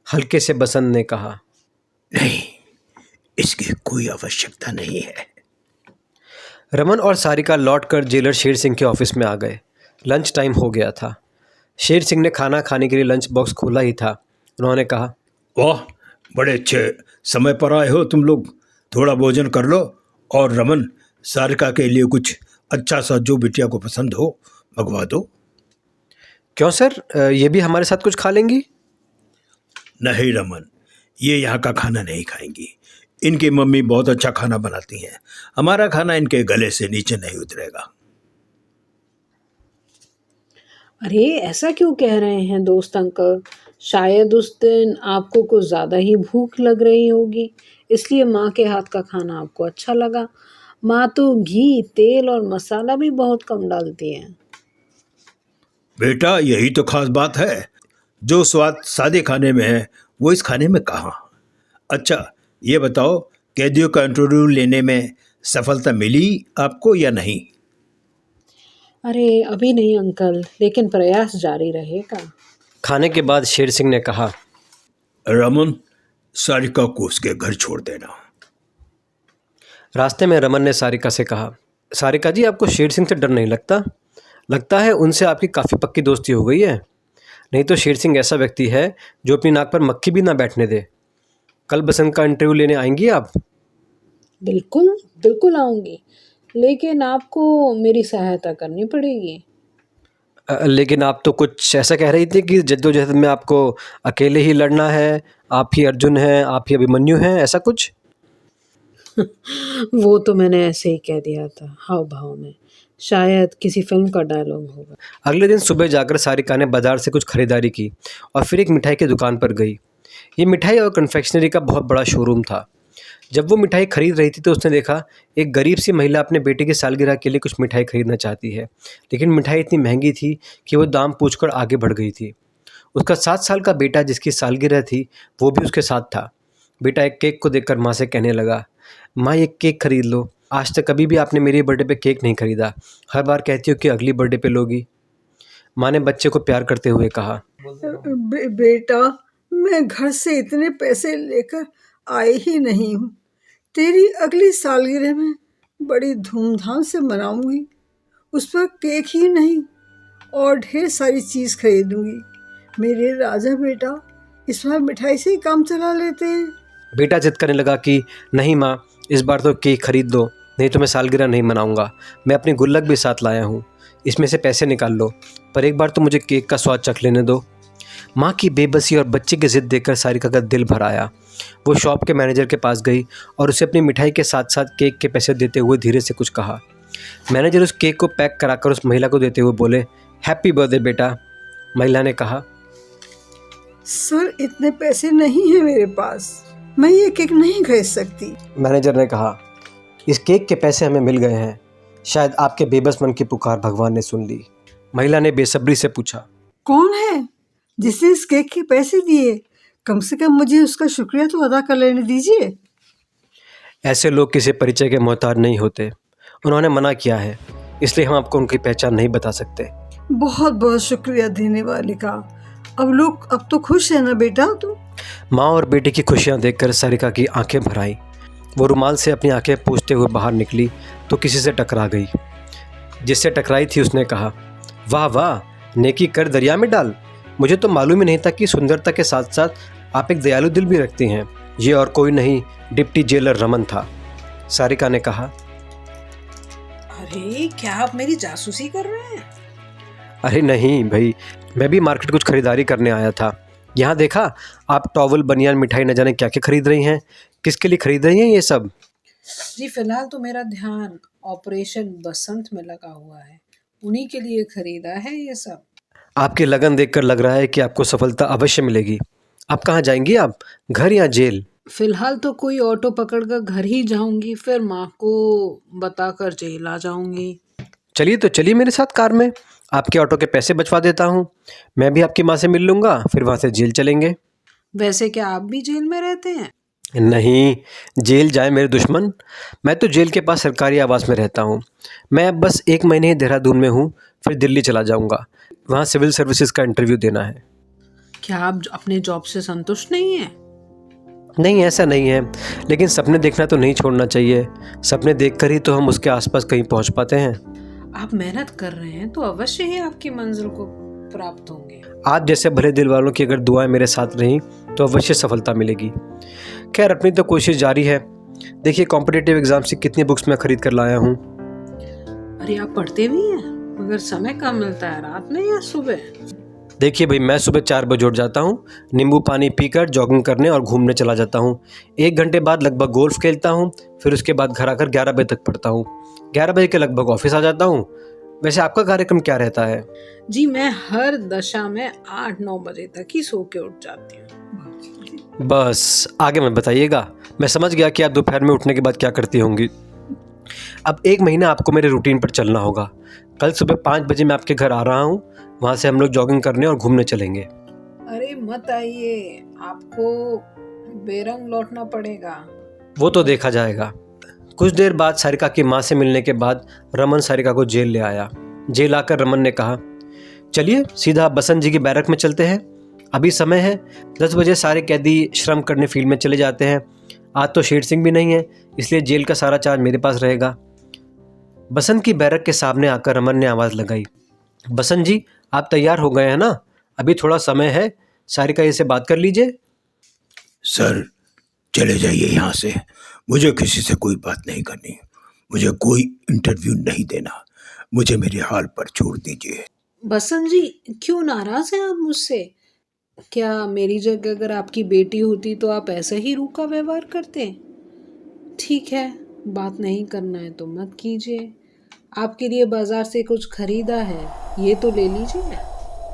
हल्के से बसंत ने कहा।
नहीं, इसकी कोई आवश्यकता नहीं है।
रमन और सारिका लौटकर जेलर शेर सिंह के ऑफिस में आ गए। लंच टाइम हो गया था। शेर सिंह ने खाना खाने के लिए लंच बॉक्स खोला ही था। उन्होंने कहा,
वाह, बड़े अच्छे समय पर आए हो तुम लोग, थोड़ा भोजन कर लो और रमन, सारिका के लिए कुछ अच्छा सा जो बिटिया को पसंद हो मंगवा दो।
क्यों सर, ये भी हमारे साथ कुछ खा लेंगी?
नहीं रमन, ये यहाँ का खाना नहीं खाएंगी। इनकी मम्मी बहुत अच्छा खाना बनाती हैं, हमारा खाना इनके गले से नीचे नहीं उतरेगा।
अरे ऐसा क्यों कह रहे हैं दोस्त अंकल? शायद उस दिन आपको कुछ ज़्यादा ही भूख लग रही होगी, इसलिए माँ के हाथ का खाना आपको अच्छा लगा। माँ तो घी, तेल और मसाला भी बहुत कम डालती है।
बेटा, यही तो खास बात है, जो स्वाद सादे खाने में है वो इस खाने में कहाँ। अच्छा ये बताओ, कैदियों का इंटरव्यू लेने में सफलता मिली आपको या नहीं?
अरे अभी नहीं अंकल, लेकिन प्रयास जारी रहेगा।
खाने के बाद शेर सिंह ने कहा,
रमन, सारिका को उसके घर छोड़ देना।
रास्ते में रमन ने सारिका से कहा, सारिका जी, आपको शेर सिंह से डर नहीं लगता? लगता है उनसे आपकी काफ़ी पक्की दोस्ती हो गई है। नहीं तो शेर सिंह ऐसा व्यक्ति है जो अपनी नाक पर मक्खी भी ना बैठने दे। कल बसंत का इंटरव्यू लेने आएंगी आप?
बिल्कुल बिल्कुल आऊँगी, लेकिन आपको मेरी सहायता करनी पड़ेगी।
लेकिन आप तो कुछ ऐसा कह रही थी कि जद्दोजहद में आपको अकेले ही लड़ना है, आप ही अर्जुन हैं, आप ही अभिमन्यु हैं, ऐसा कुछ?
वो तो मैंने ऐसे ही कह दिया था, हाव भाव में, शायद किसी फिल्म का डायलॉग होगा।
अगले दिन सुबह जाकर सारिका ने बाज़ार से कुछ खरीदारी की और फिर एक मिठाई की दुकान पर गई। ये मिठाई और कन्फेक्शनरी का बहुत बड़ा शोरूम था। जब वो मिठाई खरीद रही थी तो उसने देखा एक गरीब सी महिला अपने बेटे की सालगिरह के लिए कुछ मिठाई खरीदना चाहती है, लेकिन मिठाई इतनी महंगी थी कि वो दाम पूछकर आगे बढ़ गई थी। उसका 7 साल का बेटा जिसकी सालगिरह थी वो भी उसके साथ था। बेटा एक केक को देखकर माँ से कहने लगा, माँ ये केक खरीद लो, आज तक कभी भी आपने मेरे बर्थडे पे केक नहीं खरीदा, हर बार कहती हो कि अगली बर्थडे पे लोगी। माँ ने बच्चे को प्यार करते हुए कहा,
बेटा, मैं घर से इतने पैसे लेकर आई ही नहीं हूँ। तेरी अगली सालगिरह में बड़ी धूमधाम से मनाऊंगी। उस पर केक ही नहीं और ढेर सारी चीज़ खरीदूंगी। मेरे राजा बेटा, इस बार मिठाई से ही काम चला लेते हैं।
बेटा जिद करने लगा कि नहीं माँ, इस बार तो केक खरीद दो, नहीं तो मैं सालगिरह नहीं मनाऊंगा। मैं अपनी गुल्लक भी साथ लाया हूँ, इसमें से पैसे निकाल लो, पर एक बार तो मुझे केक का स्वाद चख लेने दो। माँ की बेबसी और बच्चे की ज़िद देखकर सारिका का दिल भर आया। वो शॉप के मैनेजर के पास गई और उसे अपनी मिठाई के साथ साथ केक के पैसे देते हुए धीरे से कुछ कहा। मैनेजर उस केक को पैक कराकर उस महिला को देते हुए बोले, हैप्पी बर्थडे बेटा। महिला ने कहा,
सर इतने पैसे नहीं हैं मेरे पास, मैं ये केक नहीं खरीद सकती।
मैनेजर ने कहा, इस केक के पैसे हमें मिल गए हैं, शायद आपके बेबस मन की पुकार भगवान ने सुन ली। महिला ने बेसब्री से पूछा,
कौन है जिसने इस केक के पैसे दिए? कम से कम मुझे उसका शुक्रिया तो अदा कर लेने दीजिए।
ऐसे लोग किसी परिचय के मोहताज नहीं होते, उन्होंने मना किया है, इसलिए हम आपको उनकी पहचान नहीं बता सकते।
बहुत बहुत शुक्रिया देने वाले का। अब तो खुश है ना बेटा तू?
माँ और बेटे की खुशियाँ देखकर सारिका की आंखें भर आईं। वो रुमाल से अपनी आंखें पोंछते हुए बाहर निकली तो किसी से टकरा गई। जिससे टकराई थी उसने कहा, वाह वाह, नेकी कर दरिया में डाल। मुझे तो मालूम ही नहीं था कि सुंदरता के साथ साथ आप एक दयालु दिल भी रखती हैं। ये और कोई नहीं, डिप्टी जेलर रमन था। सारिका ने कहा,
अरे क्या आप मेरी जासूसी कर रहे हैं?
अरे नहीं भाई, मैं भी मार्केट कुछ खरीदारी करने आया था। यहाँ देखा आप टॉवल, बनियान, मिठाई न जाने क्या क्या खरीद रही हैं। किसके लिए खरीद रही हैं ये सब?
जी फिलहाल तो मेरा ध्यान ऑपरेशन बसंत में लगा हुआ है, उन्हीं के लिए खरीदा है ये सब।
आपकी लगन देखकर लग रहा है कि आपको सफलता अवश्य मिलेगी। आप कहाँ जाएंगी, आप घर या जेल?
फिलहाल तो कोई ऑटो पकड़कर घर ही जाऊंगी, फिर माँ को बताकर जेल आ जाऊंगी।
चलिए तो चलिए मेरे साथ कार में, आपके ऑटो के पैसे बचवा देता हूँ। मैं भी आपकी माँ से मिल लूँगा, फिर वहाँ से जेल चलेंगे।
वैसे क्या आप भी जेल में रहते हैं?
नहीं, जेल जाए मेरे दुश्मन, मैं तो जेल के पास सरकारी आवास में रहता हूँ। मैं अब बस 1 महीने ही देहरादून में हूँ, फिर दिल्ली चला जाऊँगा। वहाँ सिविल सर्विसेज का इंटरव्यू देना है।
क्या आप अपने जॉब से संतुष्ट नहीं हैं?
नहीं, ऐसा नहीं है, लेकिन सपने देखना तो नहीं छोड़ना चाहिए। सपने देखकर ही तो हम उसके आसपास कहीं पहुँच पाते हैं।
आप मेहनत कर रहे हैं तो अवश्य ही आपकी मंजिल को प्राप्त होंगे।
आप जैसे भले दिल वालों की अगर दुआएं मेरे साथ रहीं तो अवश्य सफलता मिलेगी। खैर, अपनी तो कोशिश जारी है। देखिए कॉम्पिटिटिव एग्जाम से कितनी बुक्स मैं खरीद कर लाया हूँ।
अरे आप पढ़ते भी हैं, मगर समय कम मिलता है, रात में या सुबह?
देखिए भाई, मैं सुबह 4 बजे उठ जाता हूँ, नींबू पानी पीकर जॉगिंग करने और घूमने चला जाता हूँ। 1 घंटे बाद लगभग गोल्फ खेलता हूँ, फिर उसके बाद घर आकर 11 बजे तक पढ़ता हूँ। 11 बजे के लगभग ऑफिस आ जाता हूँ। वैसे आपका कार्यक्रम क्या रहता है?
जी मैं हर दशा में 8-9 बजे तक ही सो के उठ जाती हूँ।
बस आगे मत बताइएगा, मैं समझ गया कि आप दोपहर में उठने के बाद क्या करती होंगी। अब 1 महीना आपको मेरे रूटीन पर चलना होगा। कल सुबह 5 बजे मैं आपके घर आ रहा हूँ, वहाँ से हम लोग जॉगिंग करने और घूमने चलेंगे।
अरे मत आइए, आपको बेरंग लौटना पड़ेगा।
वो तो देखा जाएगा। कुछ देर बाद सारिका की माँ से मिलने के बाद रमन सारिका को जेल ले आया। जेल आकर रमन ने कहा, चलिए सीधा बसंत जी की बैरक में चलते हैं। अभी समय है 10 बजे, सारे कैदी श्रम करने फील्ड में चले जाते हैं। आज तो शेर सिंह भी नहीं है, इसलिए जेल का सारा चार्ज मेरे पास रहेगा। बसंत की बैरक के सामने आकर रमन ने आवाज़ लगाई, बसंत जी आप तैयार हो गए हैं ना? अभी थोड़ा समय है, सारिका जी से बात कर लीजिए।
सर चले जाइए यहाँ से, मुझे किसी से कोई बात नहीं करनी, मुझे कोई इंटरव्यू नहीं देना, मुझे मेरे हाल पर छोड़ दीजिए।
बसंत जी क्यों नाराज हैं आप मुझसे? क्या मेरी जगह अगर आपकी बेटी होती तो आप ऐसा ही रूखा व्यवहार करते? ठीक है, बात नहीं करना है तो मत कीजिए। आपके लिए बाजार से कुछ खरीदा है, ये तो ले लीजिए।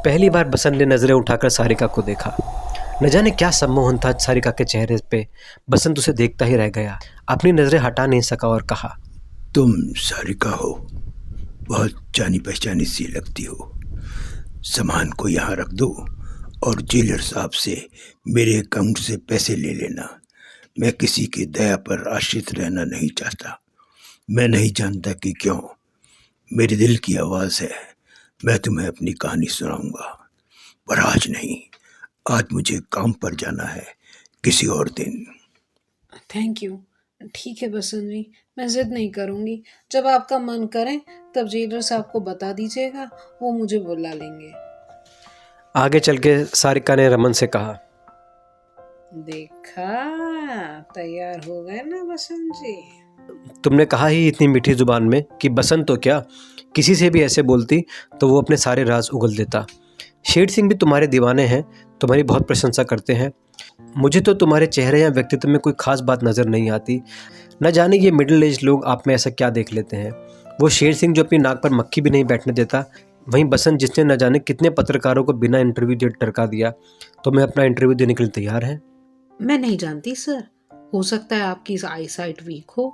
पहली बार बसंत ने नज़रें उठाकर सारिका को देखा। न जाने क्या सम्मोहन था सारिका के चेहरे पे। बसंत उसे देखता ही रह गया, अपनी नजरें हटा नहीं सका और कहा,
तुम सारिका हो, बहुत जानी पहचानी सी लगती हो। सामान को यहाँ रख दो और जेलर साहब से मेरे अकाउंट से पैसे ले लेना। मैं किसी की दया पर आश्रित रहना नहीं चाहता। मैं नहीं जानता कि क्यों, मेरे दिल की आवाज़ है। मैं तुम्हें अपनी कहानी सुनाऊंगा, पर आज नहीं। आज मुझे काम पर जाना है, किसी और दिन।
Thank you. ठीक है बसंत जी, मैं जिद नहीं करूँगी। जब आपका मन करे तब जेलर साहब को बता दीजिएगा, वो मुझे बुला लेंगे।
आगे चल के सारिका ने रमन से कहा,
देखा, तैयार हो गए ना बसंत जी।
तुमने कहा ही इतनी मीठी जुबान में कि बसंत तो क्या, किसी से भी ऐसे बोलती तो वो अपने सारे राज उगल देता। शेर सिंह भी तुम्हारे दीवाने हैं, तुम्हारी बहुत प्रशंसा करते हैं। मुझे तो तुम्हारे चेहरे या व्यक्तित्व में कोई खास बात नज़र नहीं आती। न जाने ये मिडिल एज लोग आप में ऐसा क्या देख लेते हैं। वो शेर सिंह जो अपनी नाक पर मक्खी भी नहीं बैठने देता, वहीं बसंत जिसने न जाने कितने पत्रकारों को बिना इंटरव्यू दिए टरका दिया, तो मैं अपना इंटरव्यू देने के लिए तैयार है।
मैं नहीं जानती सर, हो सकता है आपकी आई साइट वीक हो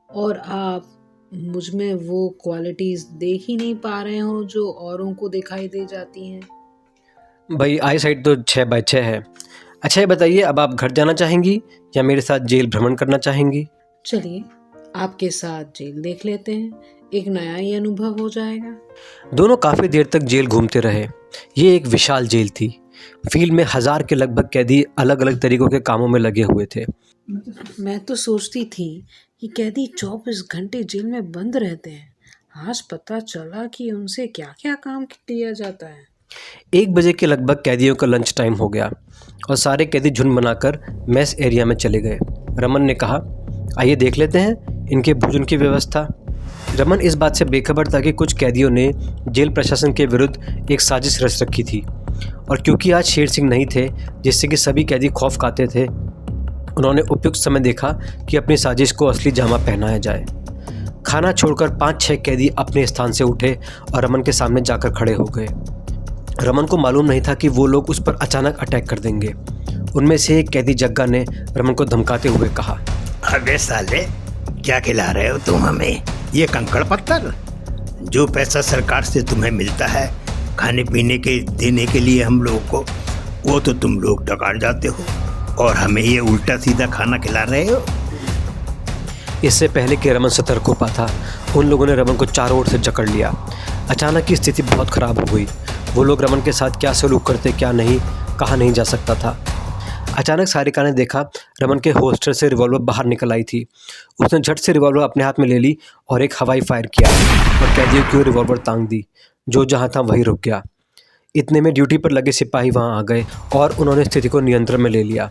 और आप मुझ में वो क्वालिटीज़ देख ही नहीं पा रहे हो जो औरों को दिखाई दे जाती हैं।
भाई आई साइट तो 6x6 है। अच्छा ये बताइए, अब आप घर जाना चाहेंगी या मेरे साथ जेल भ्रमण करना चाहेंगी?
चलिए, आपके साथ जेल देख लेते हैं, एक नया ही अनुभव हो जाएगा।
दोनों काफ़ी देर तक जेल घूमते रहे। ये एक विशाल जेल थी। फील्ड में 1000 के लगभग कैदी अलग अलग तरीकों के कामों में लगे हुए थे।
मैं तो सोचती थी कि कैदी 24 घंटे जेल में बंद रहते हैं, आज पता चला कि उनसे क्या क्या काम किया जाता है।
1 बजे के लगभग कैदियों का लंच टाइम हो गया और सारे कैदी झुंड बनाकर मेस एरिया में चले गए। रमन ने कहा, आइए देख लेते हैं इनके भोजन की व्यवस्था। रमन इस बात से बेखबर था कि कुछ कैदियों ने जेल प्रशासन के विरुद्ध एक साजिश रच रखी थी, और क्योंकि आज शेर सिंह नहीं थे जिससे कि सभी कैदी खौफ खाते थे, उन्होंने उपयुक्त समय देखा कि अपनी साजिश को असली जामा पहनाया जाए। खाना छोड़कर 5-6 कैदी अपने स्थान से उठे और रमन के सामने जाकर खड़े हो गए। रमन को मालूम नहीं था कि वो लोग उस पर अचानक अटैक कर देंगे। उनमें से एक कैदी जग्गा ने रमन को धमकाते हुए कहा,
अबे साले, क्या खिला रहे हो तुम हमें? ये कंकड़ पत्थर? जो पैसा सरकार से तुम्हें मिलता है खाने पीने के देने के लिए हम लोगों को, वो तो तुम लोग डकार जाते हो और हमें ये उल्टा सीधा खाना खिला रहे हो।
इससे पहले कि रमन सतर्क हो पाता, उन लोगों ने रमन को चारों ओर से जकड़ लिया। अचानक की स्थिति बहुत ख़राब हो गई। वो लोग रमन के साथ क्या सलूक करते क्या नहीं, कहा नहीं जा सकता था। अचानक सारिका ने देखा रमन के होस्टर से रिवॉल्वर बाहर निकल आई थी। उसने झट से रिवॉल्वर अपने हाथ में ले ली और एक हवाई फायर किया और कैदियों की ओर रिवॉल्वर तांग दी। जो जहाँ था वहीं रुक गया। इतने में ड्यूटी पर लगे सिपाही वहाँ आ गए और उन्होंने स्थिति को नियंत्रण में ले लिया।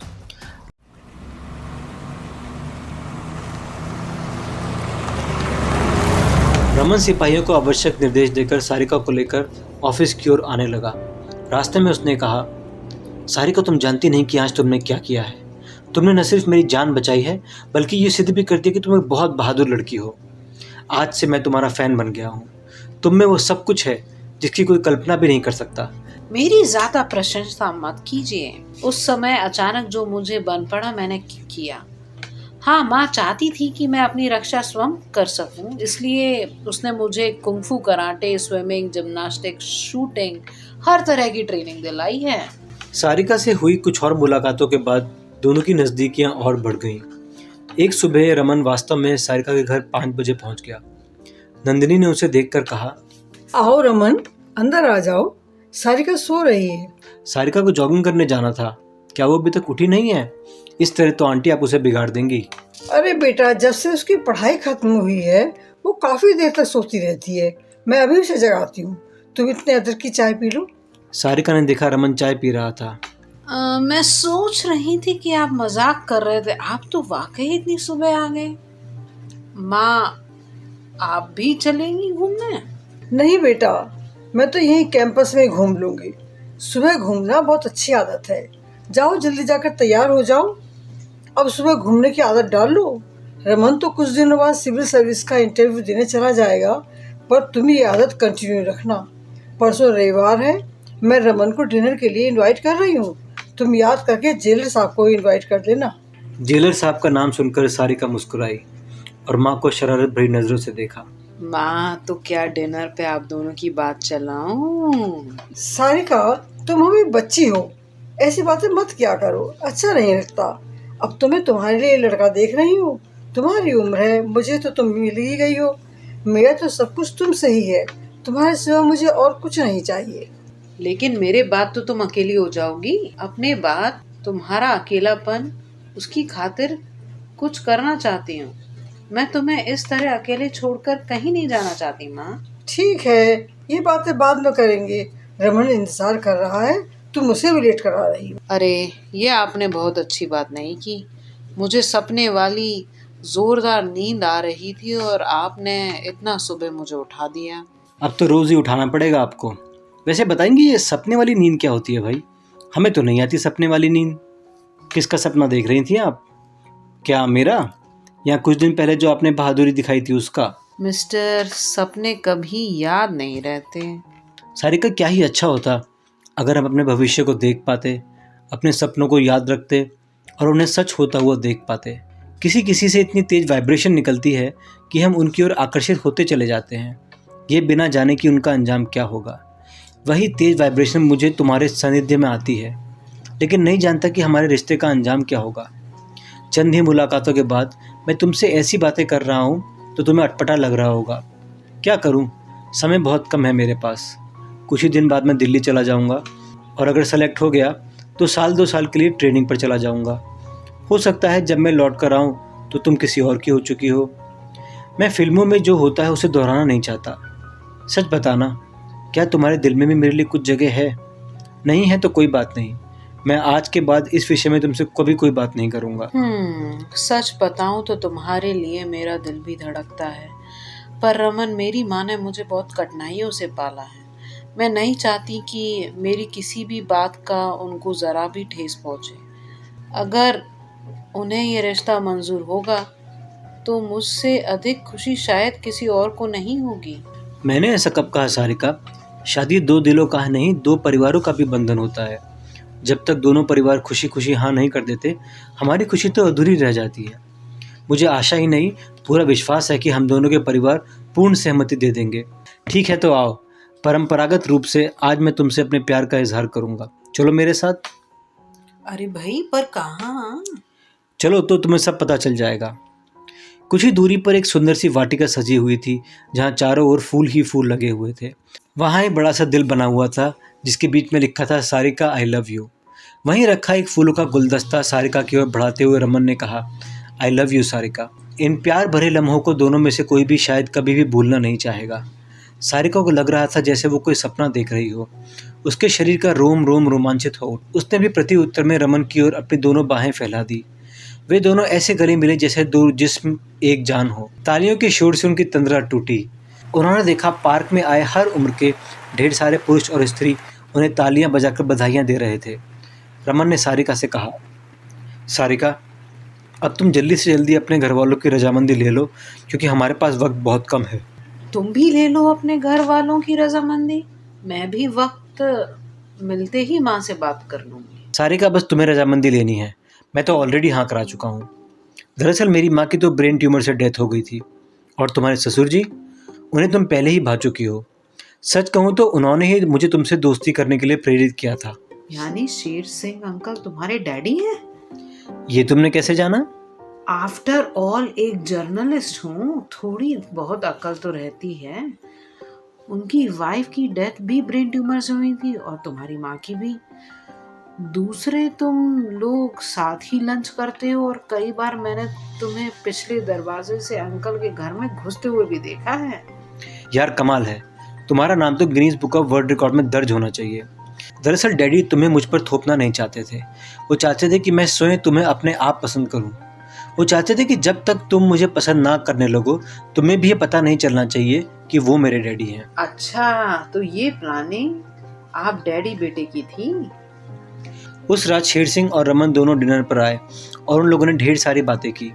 रमन सिपाहियों को आवश्यक निर्देश देकर सारिका को लेकर ऑफिस की ओर आने लगा। रास्ते में उसने कहा, सारिका, तुम जानती नहीं कि आज तुमने क्या किया है। तुमने न सिर्फ मेरी जान बचाई है बल्कि ये सिद्ध भी कर दिया कि तुम एक बहुत बहादुर लड़की हो। आज से मैं तुम्हारा फ़ैन बन गया हूँ। तुम में वो सब कुछ है जिसकी कोई कल्पना भी नहीं कर सकता।
मेरी ज़्यादा प्रशंसा मत कीजिए। उस समय अचानक जो मुझे बन पड़ा मैंने किया। हाँ, माँ चाहती थी कि मैं अपनी रक्षा स्वयं कर सकूं, इसलिए उसने मुझे kung fu, karate, swimming, gymnastic, shooting, हर तरह की ट्रेनिंग दिलाई है।
सारिका से हुई कुछ और मुलाकातों के बाद दोनों की नज़दीकियाँ और बढ़ गईं। एक सुबह रमन वास्तव में सारिका के घर 5 बजे पहुंच गया। नंदिनी ने उसे देखकर कहा,
आओ रमन, अंदर आ जाओ, सारिका सो रही है।
सारिका को जॉगिंग करने जाना था, क्या वो अभी तक उठी नहीं है? इस तरह तो आंटी आप उसे बिगाड़ देंगी।
अरे बेटा, जब से उसकी पढ़ाई खत्म हुई है वो काफ़ी देर तक सोती रहती है। मैं अभी उसे जगाती हूँ, तुम इतने अदरक की चाय पी लो।
सारिका ने देखा रमन चाय पी रहा था।
मैं सोच रही थी कि आप मजाक कर रहे थे, आप तो वाकई इतनी सुबह आ गए। माँ, आप भी चलेंगी घूमने?
नहीं बेटा, मैं तो यहीं कैंपस में घूम लूँगी। सुबह घूमना बहुत अच्छी आदत है। जाओ जल्दी जाकर तैयार हो जाओ, अब सुबह घूमने की आदत डाल लो। रमन तो कुछ दिनों बाद सिविल सर्विस का इंटरव्यू देने चला जाएगा, पर तुम ये आदत कंटिन्यू रखना। परसों रविवार है, मैं रमन को डिनर के लिए इनवाइट कर रही हूँ, तुम याद करके जेलर साहब को इनवाइट कर देना।
जेलर साहब का नाम सुनकर सारिका मुस्कुराई और माँ को शरारत भरी नजरों से देखा।
माँ, तो क्या डिनर पे आप दोनों की बात चलाऊं?
सारिका, तुम अभी बच्ची हो, ऐसी बातें मत किया करो, अच्छा नहीं लगता। अब तो मैं तुम्हारे लिए लड़का देख रही हूँ, तुम्हारी उम्र है, मुझे तो तुम मिल ही गई हो। मेरा तो सब कुछ तुमसे ही है, तुम्हारे सिवा मुझे और कुछ नहीं चाहिए।
लेकिन मेरे बाद तो तुम अकेली हो जाओगी। अपने बाद तुम्हारा अकेलापन, उसकी खातिर कुछ करना चाहती हूँ। मैं तुम्हें इस तरह अकेले छोड़कर कहीं नहीं जाना चाहती माँ।
ठीक है, ये बातें बाद में करेंगे। रमन इंतजार कर रहा है, तुम उसे भी लेट करा रही हो।
अरे, ये आपने बहुत अच्छी बात नहीं की। मुझे सपने वाली जोरदार नींद आ रही थी और आपने इतना सुबह मुझे उठा दिया।
अब तो रोज़ ही उठाना पड़ेगा आपको। वैसे बताएंगे ये सपने वाली नींद क्या होती है भाई? हमें तो नहीं आती सपने वाली नींद। किसका सपना देख रही थी आप? क्या मेरा, या कुछ दिन पहले जो आपने बहादुरी दिखाई थी उसका?
मिस्टर, सपने कभी याद नहीं रहते।
सारिका, क्या ही अच्छा होता अगर हम अपने भविष्य को देख पाते, अपने सपनों को याद रखते और उन्हें सच होता हुआ देख पाते। किसी किसी से इतनी तेज वाइब्रेशन निकलती है कि हम उनकी ओर आकर्षित होते चले जाते हैं, ये बिना जाने कि उनका अंजाम क्या होगा। वही तेज वाइब्रेशन मुझे तुम्हारे सानिध्य में आती है, लेकिन नहीं जानता कि हमारे रिश्ते का अंजाम क्या होगा। चंद ही मुलाकातों के बाद मैं तुमसे ऐसी बातें कर रहा हूँ तो तुम्हें अटपटा लग रहा होगा। क्या करूँ, समय बहुत कम है मेरे पास। कुछ ही दिन बाद मैं दिल्ली चला जाऊँगा और अगर सेलेक्ट हो गया तो 1-2 साल के लिए ट्रेनिंग पर चला जाऊँगा। हो सकता है जब मैं लौट कर आऊँ तो तुम किसी और की हो चुकी हो। मैं फिल्मों में जो होता है उसे दोहराना नहीं चाहता। सच बताना, क्या तुम्हारे दिल में भी मेरे लिए कुछ जगह है? नहीं है तो कोई बात नहीं, मैं आज के बाद इस विषय में तुमसे कभी कोई बात नहीं करूँगा।
सच बताऊं तो तुम्हारे लिए मेरा दिल भी धड़कता है, पर रमन, मेरी माँ ने मुझे बहुत कठिनाइयों से पाला है। मैं नहीं चाहती कि मेरी किसी भी बात का उनको ज़रा भी ठेस पहुँचे। अगर उन्हें ये रिश्ता मंजूर होगा तो मुझसे अधिक खुशी शायद किसी और को नहीं होगी।
मैंने ऐसा कब कहा सारिका? शादी 2 दिलों का नहीं, 2 परिवारों का भी बंधन होता है। जब तक दोनों परिवार खुशी खुशी हाँ नहीं कर देते, हमारी खुशी तो अधूरी रह जाती है। मुझे आशा ही नहीं, पूरा विश्वास है कि हम दोनों के परिवार पूर्ण सहमति दे देंगे। ठीक है तो आओ, परंपरागत रूप से आज मैं तुमसे अपने प्यार का इजहार करूँगा। चलो मेरे साथ।
अरे भाई, पर कहाँ?
चलो तो तुम्हें सब पता चल जाएगा। कुछ ही दूरी पर एक सुंदर सी वाटिका सजी हुई थी, जहाँ चारों ओर फूल ही फूल लगे हुए थे। वहाँ एक बड़ा सा दिल बना हुआ था जिसके बीच में लिखा था सारिका आई लव यू। वहीं रखा एक फूलों का गुलदस्ता सारिका की ओर बढ़ाते हुए रमन ने कहा, आई लव यू सारिका। इन प्यार भरे लम्हों को दोनों में से कोई भी शायद कभी भी भूलना नहीं चाहेगा। सारिका को लग रहा था जैसे वो कोई सपना देख रही हो। उसके शरीर का रोम रोम रोमांचित हो। उसने भी प्रति उत्तर में रमन की ओर अपनी दोनों बाहें फैला दी। वे दोनों ऐसे गले मिले जैसे 2 जिस्म एक जान हो। तालियों के शोर से उनकी तंद्रा टूटी। उन्होंने देखा पार्क में आए हर उम्र के ढेर सारे पुरुष और स्त्री उन्हें तालियां बजाकर बधाइयां दे रहे थे। रमन ने सारिका से कहा, सारिका, अब तुम जल्दी से जल्दी अपने घर वालों की रजामंदी ले लो, क्योंकि हमारे पास वक्त बहुत कम है।
तुम भी ले लो अपने घर वालों की रजामंदी। मैं भी वक्त मिलते ही माँ से बात कर लूँगी।
सारिका, बस तुम्हें रजामंदी लेनी है। मैं तो ऑलरेडी हाँ करा चुका हूँ। दरअसल मेरी माँ की तो ब्रेन ट्यूमर से डेथ हो गई थी, और तुम्हारे ससुर जी, उन्हें तुम पहले ही भा चुकी हो। सच कहूँ तो उन्होंने ही मुझे तुमसे दोस्ती करने के लिए प्रेरित किया था।
यानी शेर सिंह अंकल तुम्हारे डैडी हैं?
ये तुमने कैसे जाना?
आफ्टर ऑल एक जर्नलिस्ट हूँ, थोड़ी बहुत अकल तो रहती है। उनकी वाइफ की डेथ भी ब्रेन ट्यूमर से हुई थी और तुम्हारी माँ की भी। दूसरे, तुम लोग साथ ही लंच करते हो और कई बार मैंने तुम्हें पिछले दरवाजे से अंकल के घर में घुसते हुए भी देखा है।
यार कमाल है, तुम्हारा नाम तो Guinness book of world record में दर्ज होना चाहिए। दरअसल डैडी तुम्हें मुझ पर थोपना नहीं चाहते थे। वो चाहते थे कि मैं स्वयं तुम्हें अपने आप पसंद करूं। वो चाहते थे कि जब तक तुम मुझे पसंद ना करने लगो, तुम्हें भी ये पता नहीं चलना चाहिए कि वो मेरे डैडी हैं।
अच्छा, तो ये प्लानिंग आप डैडी बेटे की थी?
उस रात शेर सिंह और रमन दोनों डिनर पर आए और उन लोगों ने ढेर सारी बातें की।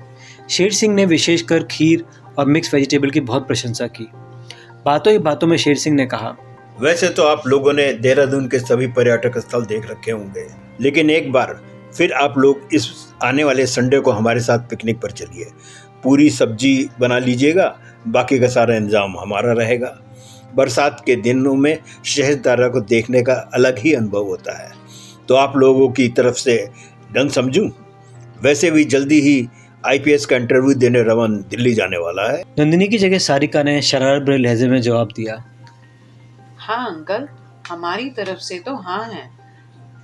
शेर सिंह ने विशेषकर खीर और मिक्स वेजिटेबल की बहुत प्रशंसा की। बातों ही बातों में शेर सिंह ने कहा,
वैसे तो आप लोगों ने देहरादून के सभी पर्यटक स्थल देख रखे होंगे। लेकिन एक बार फिर आप लोग इस आने वाले संडे को हमारे साथ पिकनिक पर चलिए। पूरी सब्जी बना लीजिएगा, बाकी का सारा इंतजाम हमारा रहेगा। बरसात के दिनों में शहरदारा को देखने का अलग ही अनुभव होता है, तो आप लोगों की तरफ से डन समझूं। वैसे भी जल्दी ही आईपीएस का इंटरव्यू देने रमन दिल्ली जाने वाला है।
नंदिनी की जगह सारिका ने शरारत भरे लहजे में जवाब दिया।
हाँ अंकल, हमारी तरफ से तो हाँ है,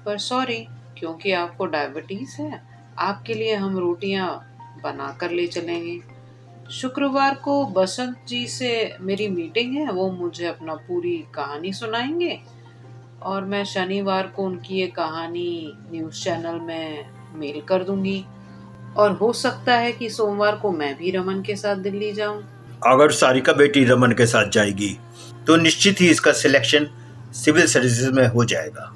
पर सॉरी, क्योंकि आपको डायबिटीज है, आपके लिए हम रोटियां बना कर ले चलेंगे। शुक्रवार को बसंत जी से मेरी मीटिंग है, वो मुझे अपना पूरी कहानी सुनाएंगे और मैं शनिवार को उनकी ये कहानी न्यूज़ चैनल में मेल कर दूंगी। और हो सकता है कि सोमवार को मैं भी रमन के साथ दिल्ली जाऊं।
अगर सारिका बेटी रमन के साथ जाएगी तो निश्चित ही इसका सिलेक्शन सिविल सर्विसेज में हो जाएगा।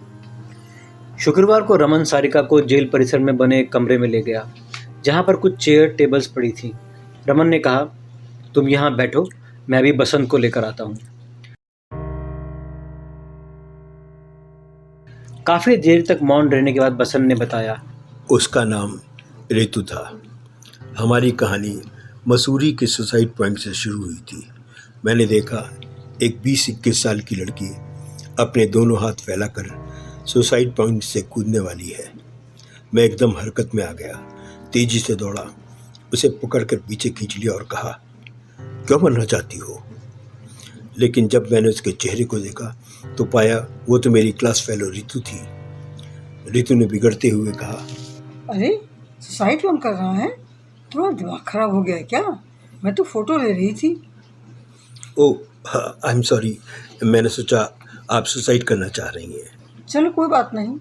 शुक्रवार को रमन सारिका को जेल परिसर में बने एक कमरे में ले गया, जहां पर कुछ चेयर टेबल्स पड़ी थी। रमन ने कहा, तुम यहाँ बैठो, मैं भी बसंत को लेकर आता हूँ। काफी देर तक मौन रहने के बाद बसंत ने बताया,
उसका नाम रितु था। हमारी कहानी मसूरी के सुसाइड पॉइंट से शुरू हुई थी। मैंने देखा एक 20-21 साल की लड़की अपने दोनों हाथ फैलाकर सुसाइड पॉइंट से कूदने वाली है। मैं एकदम हरकत में आ गया, तेजी से दौड़ा, उसे पकड़कर पीछे खींच लिया और कहा, क्यों मरना चाहती हो? लेकिन जब मैंने उसके चेहरे को देखा तो पाया वो तो मेरी क्लास फेलो रितु थी। रितु ने बिगड़ते हुए कहा,
अरे सुसाइड कौन कर रहा है? थोड़ा दिमाग खराब हो गया है क्या? मैं तो फोटो ले रही थी।
ओह आई एम सॉरी, मैंने सोचा आप सुसाइड करना चाह रही हैं।
चलो कोई बात नहीं,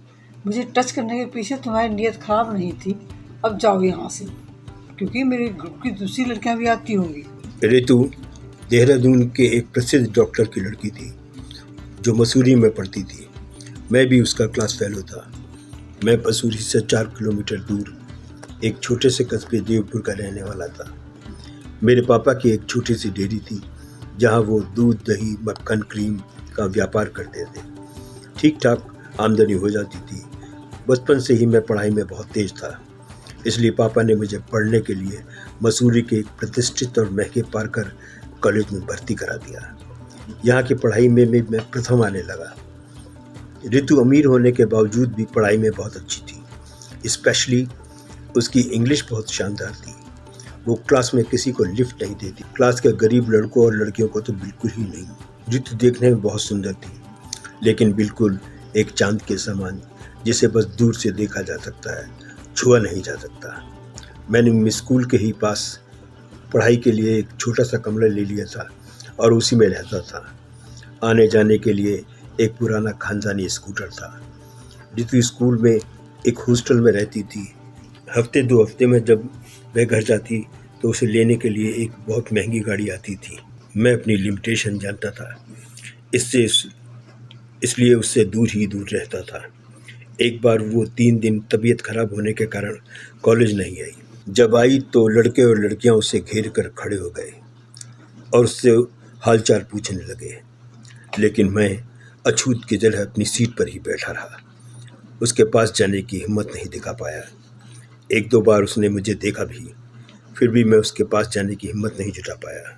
मुझे टच करने के पीछे तुम्हारी नीयत खराब नहीं थी। अब जाओ यहाँ से, क्योंकि मेरे ग्रुप की दूसरी लड़कियाँ भी आती होंगी।
रितु देहरादून के एक प्रसिद्ध डॉक्टर की लड़की थी जो मसूरी में पढ़ती थी। मैं भी उसका क्लास फेलो था। मैं मसूरी से 4 किलोमीटर दूर एक छोटे से कस्बे देवपुर का रहने वाला था। मेरे पापा की एक छोटी सी डेयरी थी जहाँ वो दूध, दही, मक्खन, क्रीम का व्यापार करते थे। ठीक ठाक आमदनी हो जाती थी। बचपन से ही मैं पढ़ाई में बहुत तेज था, इसलिए पापा ने मुझे पढ़ने के लिए मसूरी के एक प्रतिष्ठित और महंगे पार्कर कॉलेज में भर्ती करा दिया। यहाँ की पढ़ाई में मैं प्रथम आने लगा। रितु अमीर होने के बावजूद भी पढ़ाई में बहुत अच्छी थी। स्पेशली उसकी इंग्लिश बहुत शानदार थी। वो क्लास में किसी को लिफ्ट नहीं देती, क्लास के गरीब लड़कों और लड़कियों को तो बिल्कुल ही नहीं। रितु देखने में बहुत सुंदर थी, लेकिन बिल्कुल एक चांद के समान, जिसे बस दूर से देखा जा सकता है, छुआ नहीं जा सकता। मैंने मिस स्कूल के ही पास पढ़ाई के लिए एक छोटा सा कमरा ले लिया था और उसी में रहता था। आने जाने के लिए एक पुराना खानदानी स्कूटर था। रितु स्कूल में एक हॉस्टल में रहती थी। हफ्ते 2 हफ्ते में जब वह घर जाती तो उसे लेने के लिए एक बहुत महंगी गाड़ी आती थी। मैं अपनी लिमिटेशन जानता था, इसलिए उससे दूर ही दूर रहता था। एक बार वो 3 दिन तबीयत खराब होने के कारण कॉलेज नहीं आई। जब आई तो लड़के और लड़कियां उसे घेर कर खड़े हो गए और उससे हालचाल पूछने लगे, लेकिन मैं अछूत की तरह अपनी सीट पर ही बैठा रहा। उसके पास जाने की हिम्मत नहीं दिखा पाया। 1-2 बार उसने मुझे देखा भी, फिर भी मैं उसके पास जाने की हिम्मत नहीं जुटा पाया।